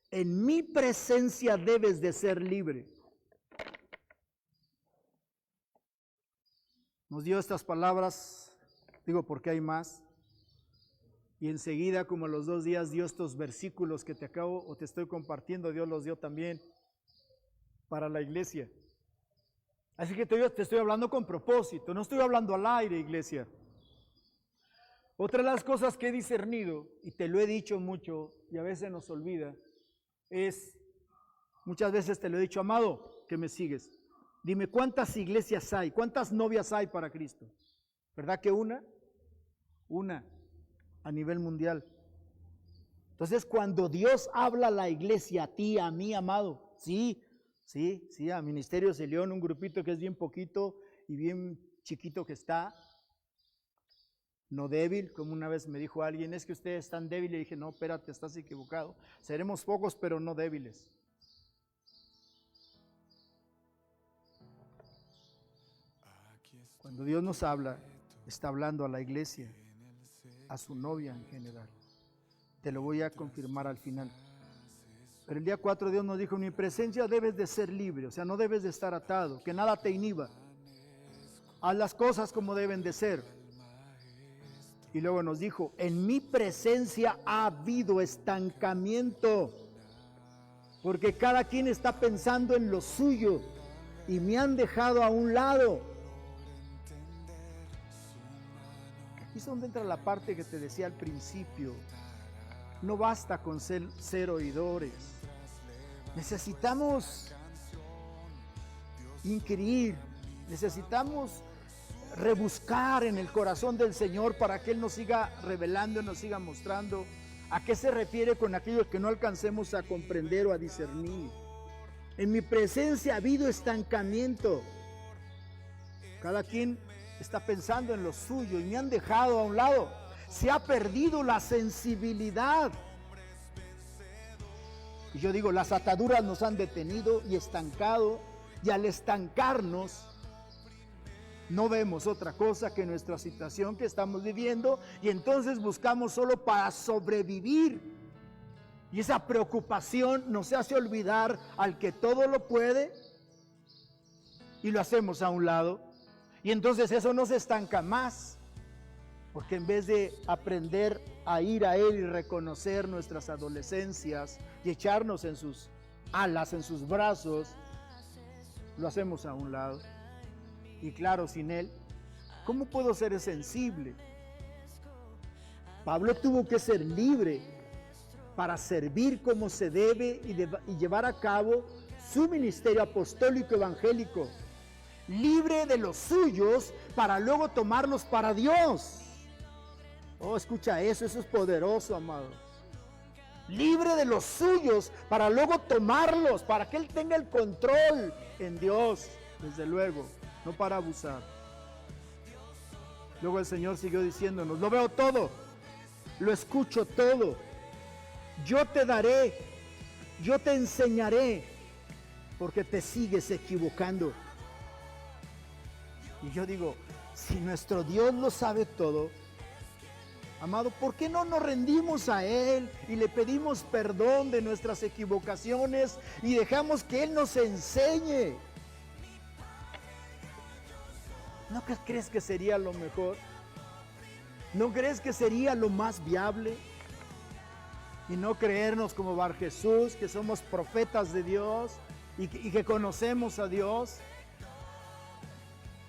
en mi presencia debes de ser libre. Nos dio estas palabras, digo porque hay más, y enseguida como a los 2 días dio estos versículos que te acabo o te estoy compartiendo, Dios los dio también para la iglesia. Así que te estoy hablando con propósito, no estoy hablando al aire, iglesia. Otra de las cosas que he discernido, y te lo he dicho mucho y a veces nos olvida, es, muchas veces te lo he dicho, amado, que me sigues, dime cuántas iglesias hay, cuántas novias hay para Cristo. ¿Verdad que una? Una, a nivel mundial. Entonces cuando Dios habla a la iglesia, a ti, a mí, amado, sí, Sí, sí, a Ministerios de León, un grupito que es bien poquito y bien chiquito que está. No débil, como una vez me dijo alguien, es que ustedes están débiles. Y dije, no, espérate, estás equivocado. Seremos pocos, pero no débiles. Cuando Dios nos habla, está hablando a la iglesia, a su novia en general. Te lo voy a confirmar al final. Pero el día 4 Dios nos dijo, en mi presencia debes de ser libre, o sea, no debes de estar atado, que nada te inhiba. Haz las cosas como deben de ser. Y luego nos dijo, en mi presencia ha habido estancamiento, porque cada quien está pensando en lo suyo y me han dejado a un lado. Aquí es donde entra la parte que te decía al principio. No basta con ser oidores. Necesitamos inquirir, necesitamos rebuscar en el corazón del Señor para que Él nos siga revelando, nos siga mostrando a qué se refiere con aquello que no alcancemos a comprender o a discernir. En mi presencia ha habido estancamiento. Cada quien está pensando en lo suyo y me han dejado a un lado. Se ha perdido la sensibilidad. Y yo digo, las ataduras nos han detenido y estancado, y al estancarnos no vemos otra cosa que nuestra situación que estamos viviendo, y entonces buscamos solo para sobrevivir. Y esa preocupación nos hace olvidar al que todo lo puede y lo hacemos a un lado. Y entonces eso nos estanca más, porque en vez de aprender a ir a Él y reconocer nuestras adolescencias y echarnos en sus alas, en sus brazos, lo hacemos a un lado. Y claro, sin Él, ¿cómo puedo ser sensible? Pablo tuvo que ser libre para servir como se debe y llevar a cabo su ministerio apostólico evangélico. Libre de los suyos para luego tomarlos para Dios. Oh, escucha eso es poderoso, amado. Libre de los suyos para luego tomarlos, para que Él tenga el control en Dios, desde luego, no para abusar. Luego el Señor siguió diciéndonos, lo veo todo, lo escucho todo, yo te daré, yo te enseñaré, porque te sigues equivocando. Y yo digo, si nuestro Dios lo sabe todo, amado, ¿por qué no nos rendimos a Él y le pedimos perdón de nuestras equivocaciones y dejamos que Él nos enseñe? ¿No crees que sería lo mejor? ¿No crees que sería lo más viable? Y no creernos como Bar Jesús, que somos profetas de Dios y que conocemos a Dios.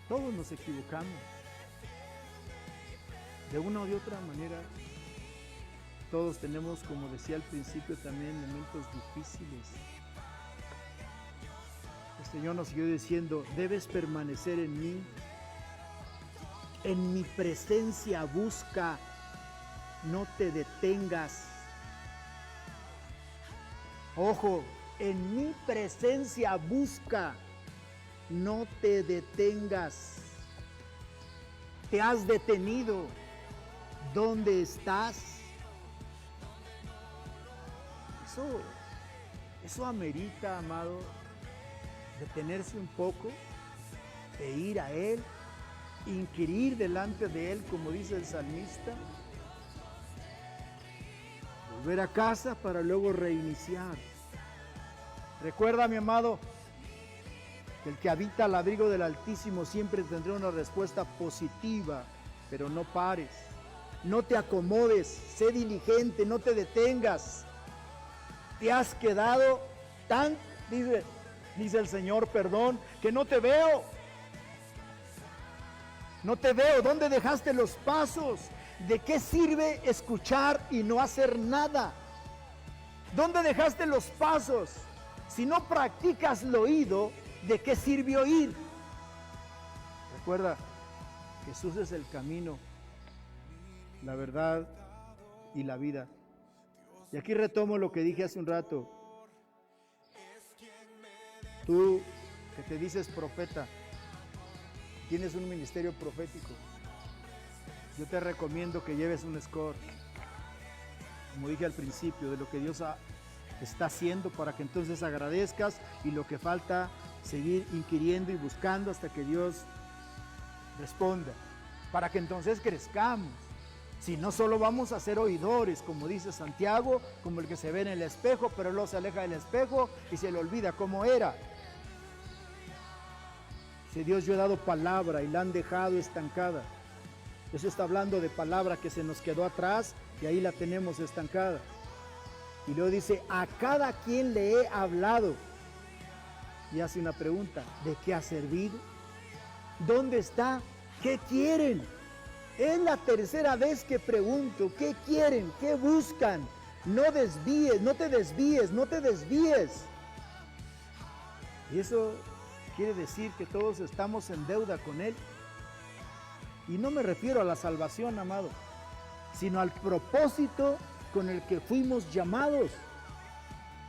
Todos nos equivocamos. De una o de otra manera, todos tenemos, como decía al principio, también momentos difíciles. El Señor nos siguió diciendo, debes permanecer en mí. En mi presencia busca, no te detengas. Ojo, en mi presencia busca, no te detengas. Te has detenido. ¿Dónde estás? Eso amerita, amado, detenerse un poco, de ir a Él, inquirir delante de Él, como dice el salmista, volver a casa para luego reiniciar. Recuerda, mi amado, que el que habita al abrigo del Altísimo siempre tendrá una respuesta positiva, pero no pares. No te acomodes, sé diligente, no te detengas. Te has quedado tan, dice el Señor, perdón, que no te veo. No te veo. ¿Dónde dejaste los pasos? ¿De qué sirve escuchar y no hacer nada? ¿Dónde dejaste los pasos? Si no practicas lo oído, ¿de qué sirve oír? Recuerda, Jesús es el camino, la verdad y la vida. Y aquí retomo lo que dije hace un rato. Tú que te dices profeta, tienes un ministerio profético, yo te recomiendo que lleves un score, como dije al principio, de lo que Dios está haciendo, para que entonces agradezcas, y lo que falta, seguir inquiriendo y buscando hasta que Dios responda, para que entonces crezcamos. Si no, solo vamos a ser oidores, como dice Santiago, como el que se ve en el espejo, pero luego se aleja del espejo y se le olvida cómo era. Si Dios, yo he dado palabra y la han dejado estancada. Eso está hablando de palabra que se nos quedó atrás y ahí la tenemos estancada. Y luego dice, a cada quien le he hablado. Y hace una pregunta, ¿de qué ha servido? ¿Dónde está? ¿Qué quieren? Es la tercera vez que pregunto, ¿qué quieren? ¿Qué buscan? No desvíes, no te desvíes, no te desvíes. Y eso quiere decir que todos estamos en deuda con Él. Y no me refiero a la salvación, amado, sino al propósito con el que fuimos llamados.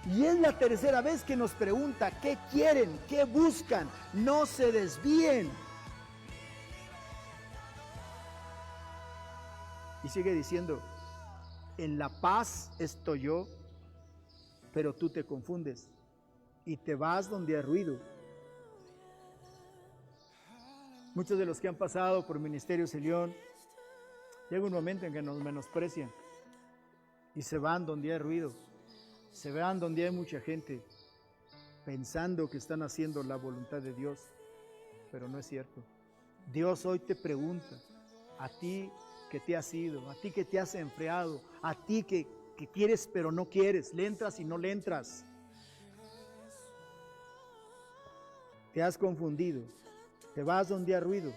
Y es la tercera vez que nos pregunta, ¿qué quieren? ¿Qué buscan? No se desvíen. Y sigue diciendo, en la paz estoy yo, pero tú te confundes y te vas donde hay ruido. Muchos de los que han pasado por Ministerio Celión, llega un momento en que nos menosprecian y se van donde hay ruido, se van donde hay mucha gente, pensando que están haciendo la voluntad de Dios, pero no es cierto. Dios hoy te pregunta, a ti que te has ido, a ti que te has enfriado, a ti que quieres pero no quieres, le entras y no le entras. Te has confundido, te vas donde hay ruido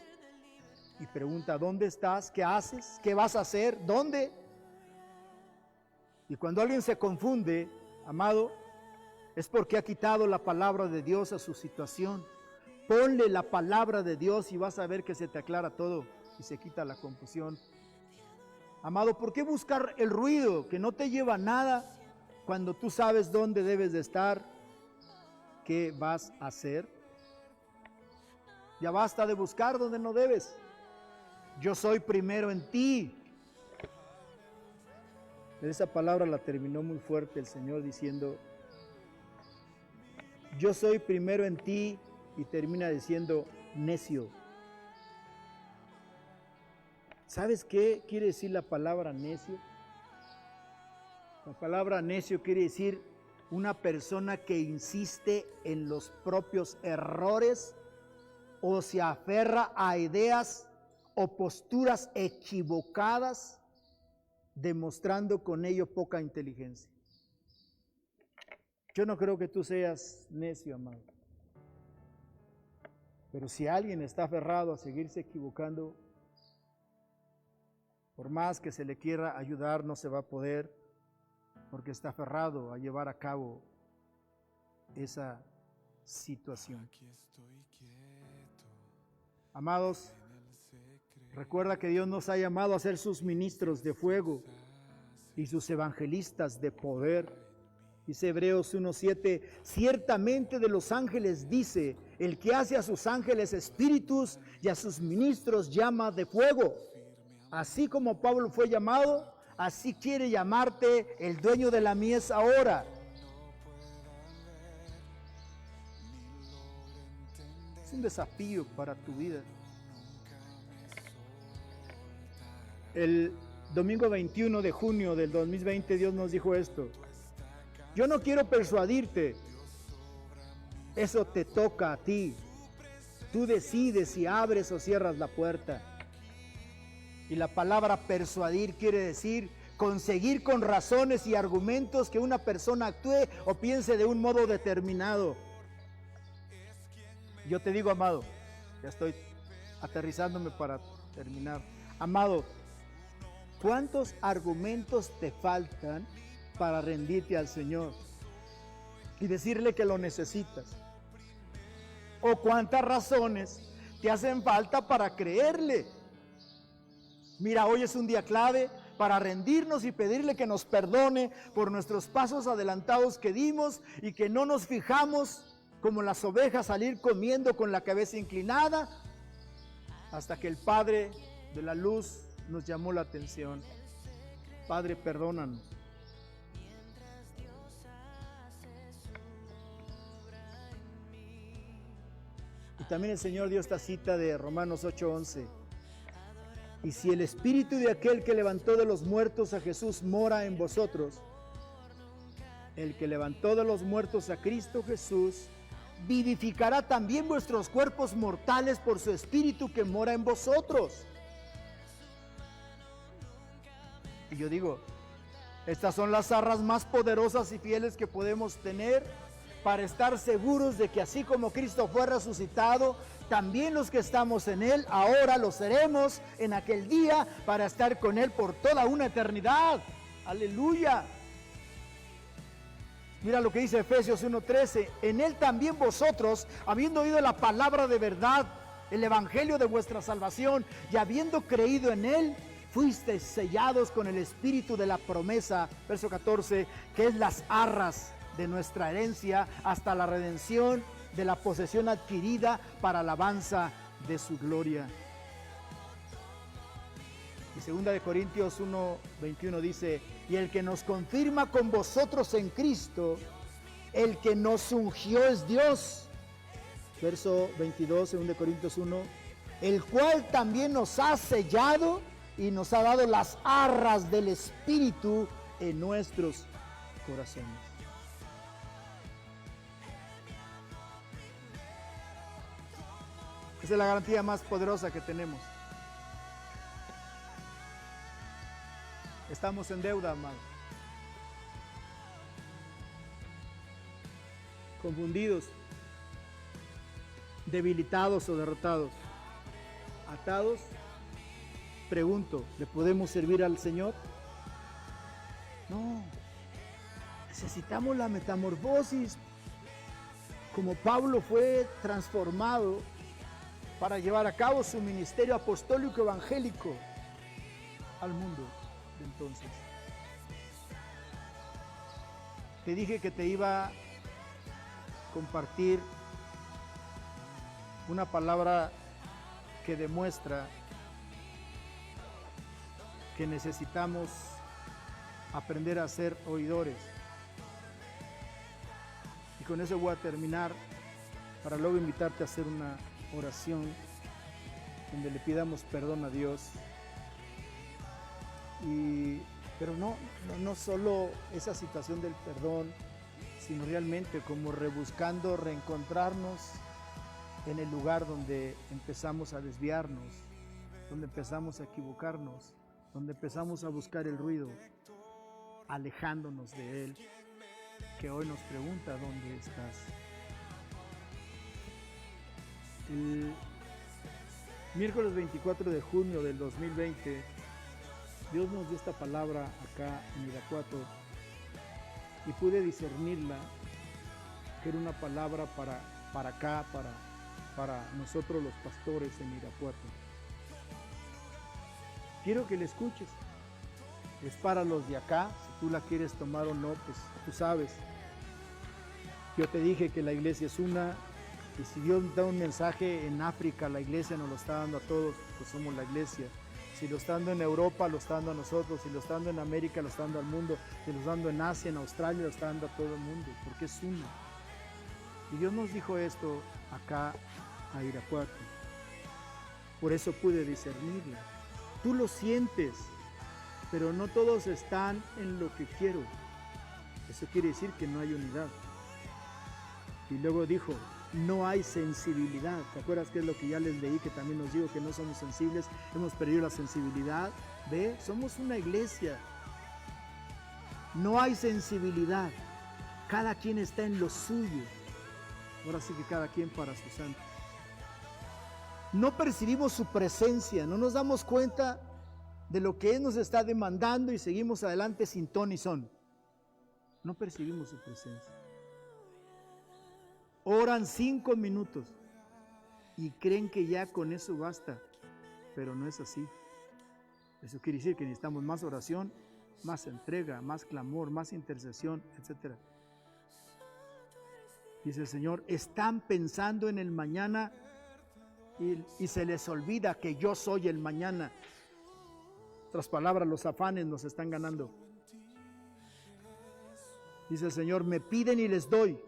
y pregunta, ¿dónde estás? ¿Qué haces? ¿Qué vas a hacer? ¿Dónde? Y cuando alguien se confunde, amado, es porque ha quitado la palabra de Dios a su situación. Ponle la palabra de Dios y vas a ver que se te aclara todo y se quita la confusión. Amado, ¿por qué buscar el ruido que no te lleva a nada cuando tú sabes dónde debes de estar? ¿Qué vas a hacer? Ya basta de buscar donde no debes. Yo soy primero en ti. Esa palabra la terminó muy fuerte el Señor diciendo, yo soy primero en ti, y termina diciendo, necio. ¿Sabes qué quiere decir la palabra necio? La palabra necio quiere decir una persona que insiste en los propios errores o se aferra a ideas o posturas equivocadas, demostrando con ello poca inteligencia. Yo no creo que tú seas necio, amado. Pero si alguien está aferrado a seguirse equivocando, por más que se le quiera ayudar, no se va a poder, porque está aferrado a llevar a cabo esa situación. Amados, recuerda que Dios nos ha llamado a ser sus ministros de fuego y sus evangelistas de poder. Dice Hebreos 1:7, ciertamente de los ángeles dice, el que hace a sus ángeles espíritus y a sus ministros llama de fuego. Así como Pablo fue llamado, así quiere llamarte el dueño de la mies ahora. Es un desafío para tu vida. El domingo 21 de junio del 2020 Dios nos dijo esto. Yo no quiero persuadirte, eso te toca a ti. Tú decides si abres o cierras la puerta. Y la palabra persuadir quiere decir conseguir con razones y argumentos que una persona actúe o piense de un modo determinado. Yo te digo, amado, ya estoy aterrizándome para terminar. Amado, ¿cuántos argumentos te faltan para rendirte al Señor y decirle que lo necesitas? ¿O cuántas razones te hacen falta para creerle? Mira, hoy es un día clave para rendirnos y pedirle que nos perdone por nuestros pasos adelantados que dimos y que no nos fijamos como las ovejas salir comiendo con la cabeza inclinada, hasta que el Padre de la luz nos llamó la atención. Padre, perdónanos. Y también el Señor dio esta cita de Romanos 8:11. Y si el espíritu de aquel que levantó de los muertos a Jesús mora en vosotros, el que levantó de los muertos a Cristo Jesús, vivificará también vuestros cuerpos mortales por su espíritu que mora en vosotros. Y yo digo, estas son las arras más poderosas y fieles que podemos tener para estar seguros de que así como Cristo fue resucitado, también los que estamos en Él ahora lo seremos en aquel día para estar con Él por toda una eternidad. ¡Aleluya! Mira lo que dice Efesios 1:13. En Él también vosotros, habiendo oído la palabra de verdad, el evangelio de vuestra salvación, y habiendo creído en Él, fuisteis sellados con el espíritu de la promesa, verso 14, que es las arras de nuestra herencia hasta la redención de la posesión adquirida para alabanza de su gloria. Y 2 de Corintios 1:21 dice, y el que nos confirma con vosotros en Cristo, el que nos ungió es Dios. Verso 22, 2 de Corintios 1, el cual también nos ha sellado y nos ha dado las arras del Espíritu en nuestros corazones. Esa es la garantía más poderosa que tenemos. Estamos en deuda, amado. Confundidos, debilitados o derrotados, atados. Pregunto, ¿le podemos servir al Señor? No. Necesitamos la metamorfosis. Como Pablo fue transformado para llevar a cabo su ministerio apostólico evangélico al mundo de entonces. Te dije que te iba a compartir una palabra que demuestra que necesitamos aprender a ser oidores. Y con eso voy a terminar para luego invitarte a hacer una oración donde le pidamos perdón a Dios. Pero no solo esa situación del perdón, sino realmente como rebuscando reencontrarnos en el lugar donde empezamos a desviarnos, donde empezamos a equivocarnos, donde empezamos a buscar el ruido, alejándonos de Él, que hoy nos pregunta ¿dónde estás? El miércoles 24 de junio del 2020, Dios nos dio esta palabra acá en Irapuato y pude discernirla, que era una palabra para acá, para nosotros los pastores en Irapuato. Quiero que la escuches. Es para los de acá, si tú la quieres tomar o no, pues tú sabes. Yo te dije que la iglesia es una, y si Dios da un mensaje en África, la iglesia nos lo está dando a todos, pues somos la iglesia. Si lo está dando en Europa, lo está dando a nosotros. Si lo está dando en América, lo está dando al mundo. Si lo está dando en Asia, en Australia, lo está dando a todo el mundo, porque es uno. Y Dios nos dijo esto acá a Irapuato. Por eso pude discernirla. Tú lo sientes, pero no todos están en lo que quiero. Eso quiere decir que no hay unidad. Y luego dijo, no hay sensibilidad. ¿Te acuerdas qué es lo que ya les leí? Que también nos digo que no somos sensibles. Hemos perdido la sensibilidad. ¿Ve? Somos una iglesia. No hay sensibilidad. Cada quien está en lo suyo. Ahora sí que cada quien para su santo. No percibimos su presencia. No nos damos cuenta de lo que Él nos está demandando y seguimos adelante sin ton ni son. No percibimos su presencia. Oran 5 minutos y creen que ya con eso basta, pero no es así. Eso quiere decir que necesitamos más oración, más entrega, más clamor, más intercesión, etc. Dice el Señor, están pensando en el mañana y se les olvida que yo soy el mañana. En otras palabras, los afanes nos están ganando. Dice el Señor, me piden y les doy.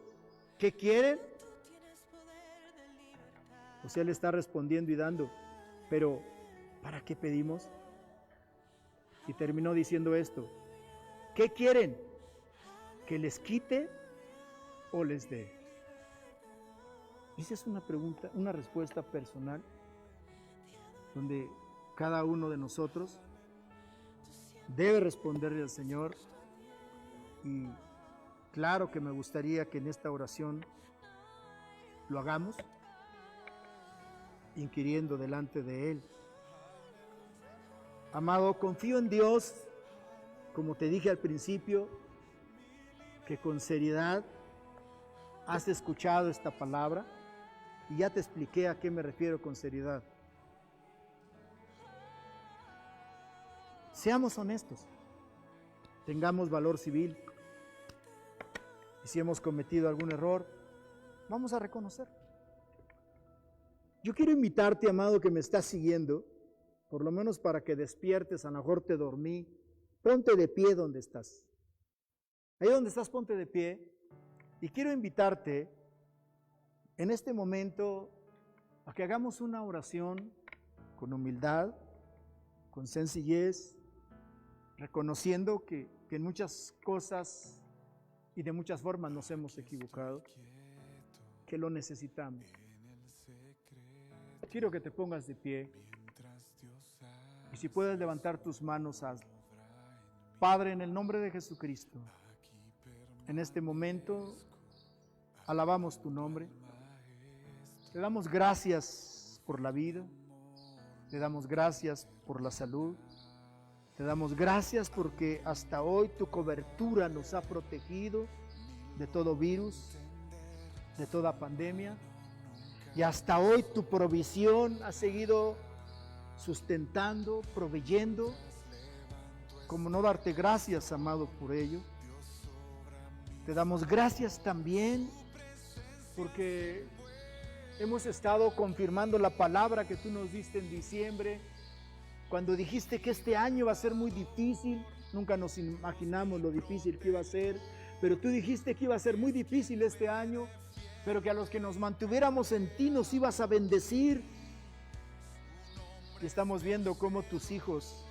¿Qué quieren? Pues Él está respondiendo y dando. Pero, ¿para qué pedimos? Y terminó diciendo esto. ¿Qué quieren? ¿Que les quite o les dé? Esa es una pregunta, una respuesta personal, donde cada uno de nosotros debe responderle al Señor. Y claro que me gustaría que en esta oración lo hagamos, inquiriendo delante de Él. Amado, confío en Dios, como te dije al principio, que con seriedad has escuchado esta palabra y ya te expliqué a qué me refiero con seriedad. Seamos honestos, tengamos valor civil y si hemos cometido algún error, vamos a reconocer. Yo quiero invitarte, amado, que me estás siguiendo, por lo menos para que despiertes, a lo mejor te dormí, ponte de pie donde estás. Ahí donde estás, ponte de pie. Y quiero invitarte en este momento a que hagamos una oración con humildad, con sencillez, reconociendo que en muchas cosas y de muchas formas nos hemos equivocado, que lo necesitamos. Quiero que te pongas de pie y si puedes levantar tus manos, hazlo. Padre, en el nombre de Jesucristo, en este momento alabamos tu nombre, te damos gracias por la vida, te damos gracias por la salud, te damos gracias porque hasta hoy tu cobertura nos ha protegido de todo virus, de toda pandemia, y hasta hoy tu provisión ha seguido sustentando, proveyendo. Como no darte gracias, amado, por ello. Te damos gracias también porque hemos estado confirmando la palabra que tú nos diste en diciembre, cuando dijiste que este año va a ser muy difícil. Nunca nos imaginamos lo difícil que iba a ser, pero tú dijiste que iba a ser muy difícil este año, pero que a los que nos mantuviéramos en ti nos ibas a bendecir. Y estamos viendo cómo tus hijos,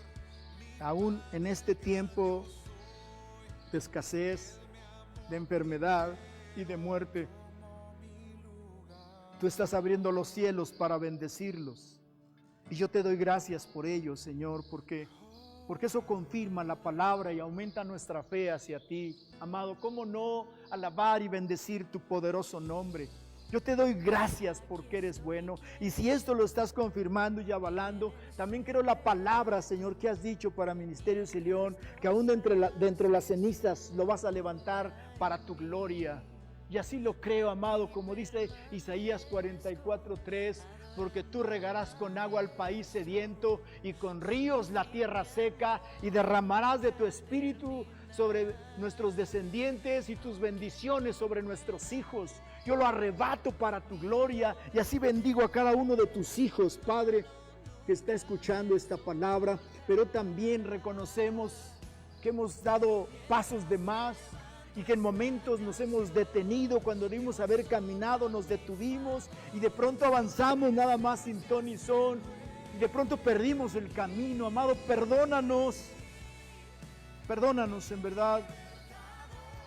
aún en este tiempo de escasez, de enfermedad y de muerte, tú estás abriendo los cielos para bendecirlos. Y yo te doy gracias por ello, Señor, porque eso confirma la palabra y aumenta nuestra fe hacia ti. Amado, ¿cómo no alabar y bendecir tu poderoso nombre? Yo te doy gracias porque eres bueno. Y si esto lo estás confirmando y avalando, también quiero la palabra, Señor, que has dicho para Ministerios y León, que aún de entre las cenizas lo vas a levantar para tu gloria. Y así lo creo, amado, como dice Isaías 44:3, porque tú regarás con agua al país sediento y con ríos la tierra seca, y derramarás de tu espíritu sobre nuestros descendientes y tus bendiciones sobre nuestros hijos. Yo lo arrebato para tu gloria y así bendigo a cada uno de tus hijos, Padre, que está escuchando esta palabra, pero también reconocemos que hemos dado pasos de más y que en momentos nos hemos detenido. Cuando debimos haber caminado nos detuvimos y de pronto avanzamos nada más sin ton ni son y de pronto perdimos el camino. Amado, perdónanos en verdad,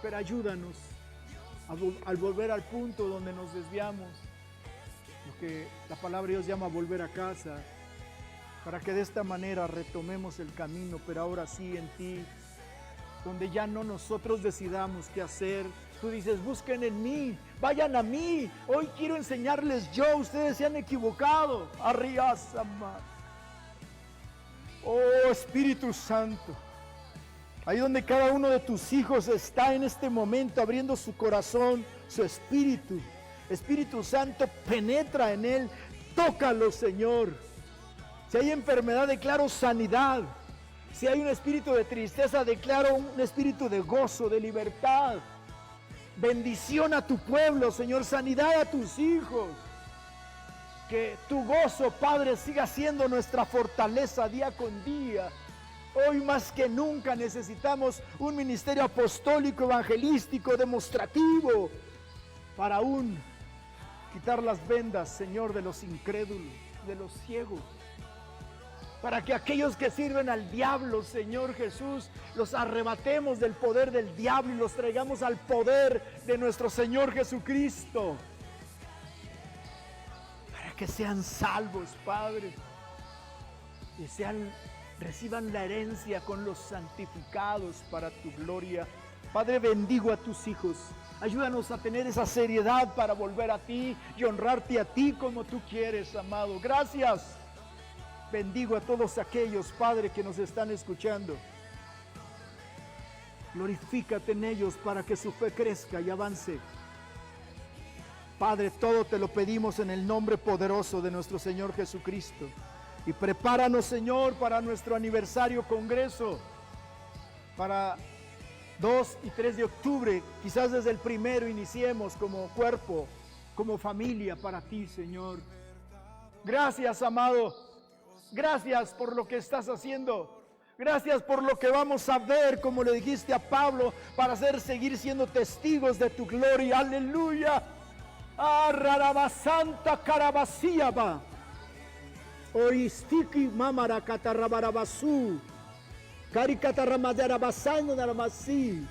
pero ayúdanos al volver al punto donde nos desviamos, lo que la palabra de Dios llama volver a casa, para que de esta manera retomemos el camino, pero ahora sí en ti, donde ya no nosotros decidamos qué hacer. Tú dices, busquen en mí, vayan a mí, hoy quiero enseñarles yo, ustedes se han equivocado. Arriasama. Oh Espíritu Santo, ahí donde cada uno de tus hijos está en este momento abriendo su corazón, su espíritu. Espíritu Santo, penetra en él, tócalo, Señor. Si hay enfermedad, declaro sanidad. Si hay un espíritu de tristeza, declaro un espíritu de gozo, de libertad. bendición a tu pueblo, Señor, sanidad a tus hijos. Que tu gozo, Padre, siga siendo nuestra fortaleza día con día. Hoy más que nunca necesitamos un ministerio apostólico, evangelístico, demostrativo, para aún quitar las vendas, Señor, de los incrédulos, de los ciegos. Para que aquellos que sirven al diablo, Señor Jesús, los arrebatemos del poder del diablo y los traigamos al poder de nuestro Señor Jesucristo. Para que sean salvos, Padre, y reciban la herencia con los santificados para tu gloria. Padre, bendigo a tus hijos. Ayúdanos a tener esa seriedad para volver a ti y honrarte a ti como tú quieres, amado. Gracias. Bendigo a todos aquellos, Padre, que nos están escuchando. Glorifícate en ellos para que su fe crezca y avance. Padre, todo te lo pedimos en el nombre poderoso de nuestro Señor Jesucristo. Y prepáranos, Señor, para nuestro aniversario congreso, para 2 y 3 de octubre, quizás desde el primero iniciemos como cuerpo, como familia para ti, Señor. Gracias, amado. Gracias por lo que estás haciendo. Gracias por lo que vamos a ver, como le dijiste a Pablo, para seguir siendo testigos de tu gloria. Aleluya. Arrarabasanta carabasíaba. Oistiki mamara catarrabarabasu. Caricataramadarabasaino naramasi.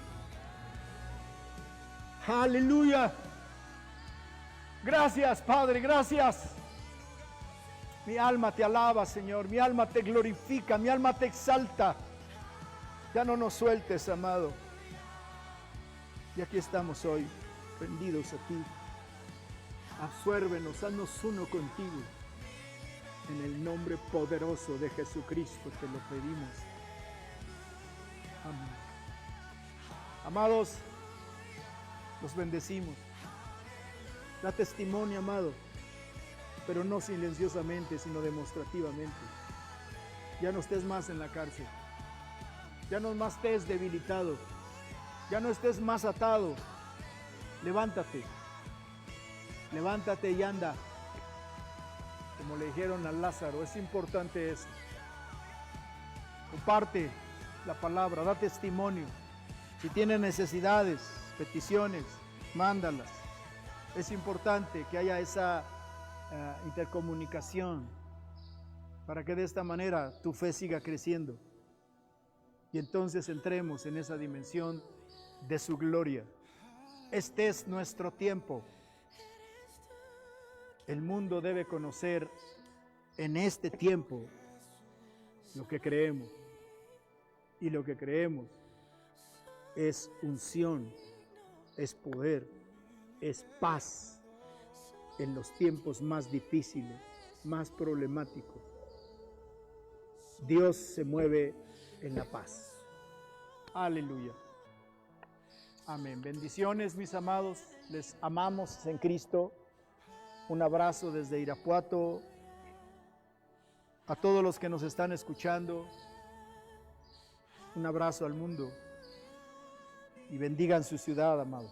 Aleluya. Gracias, Padre, gracias. Mi alma te alaba, Señor. Mi alma te glorifica, mi alma te exalta. Ya no nos sueltes, amado. Y aquí estamos hoy, rendidos a ti. Absuérbenos, haznos uno contigo. En el nombre poderoso de Jesucristo te lo pedimos. Amén. Amados, los bendecimos. Da testimonio, amado, pero no silenciosamente, sino demostrativamente. Ya no estés más en la cárcel. Ya no más estés debilitado. Ya no estés más atado. Levántate. Levántate y anda. Como le dijeron a Lázaro, es importante eso. Comparte la palabra, da testimonio. Si tienes necesidades, peticiones, mándalas. Es importante que haya esa intercomunicación para que de esta manera tu fe siga creciendo. Y entonces entremos en esa dimensión de su gloria. Este es nuestro tiempo. El mundo debe conocer en este tiempo lo que creemos. Y lo que creemos es unción, es poder, es paz en los tiempos más difíciles, más problemáticos. Dios se mueve en la paz. Aleluya. Amén. Bendiciones, mis amados. Les amamos en Cristo. Un abrazo desde Irapuato. A todos los que nos están escuchando. Un abrazo al mundo. Y bendigan su ciudad, amados.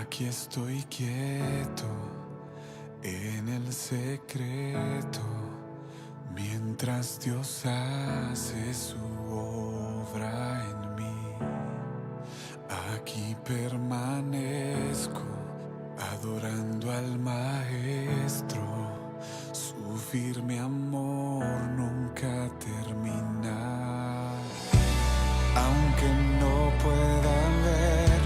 Aquí estoy quieto, en el secreto, mientras Dios hace su obra en mí. Aquí permanezco, adorando al Maestro. Su firme amor nunca termina. Aunque no pueda ver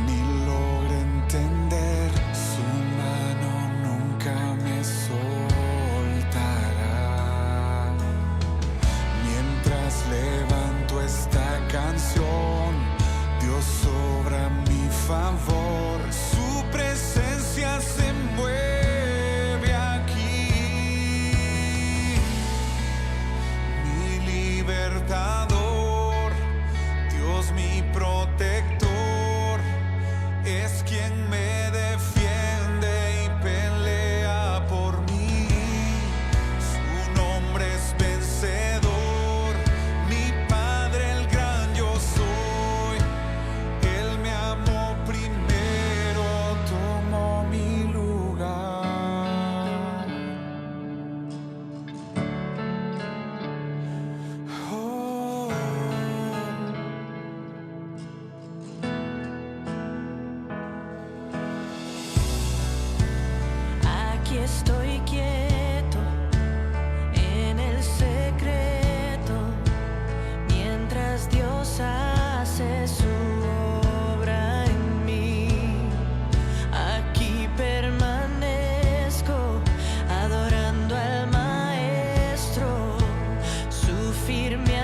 ni logre entender, su mano nunca me soltará. Mientras levanto esta canción, Dios obra a mi favor. Su presencia se mueve aquí. Mi libertador, Dios mi protector, es quien me defiende y pelea por mí. Su nombre es vencedor, mi Padre el gran yo soy. Él me amó primero, tomó mi lugar. Oh. Aquí estoy quieto en el secreto, mientras Dios hace su obra en mí. Aquí permanezco, adorando al Maestro. Su firme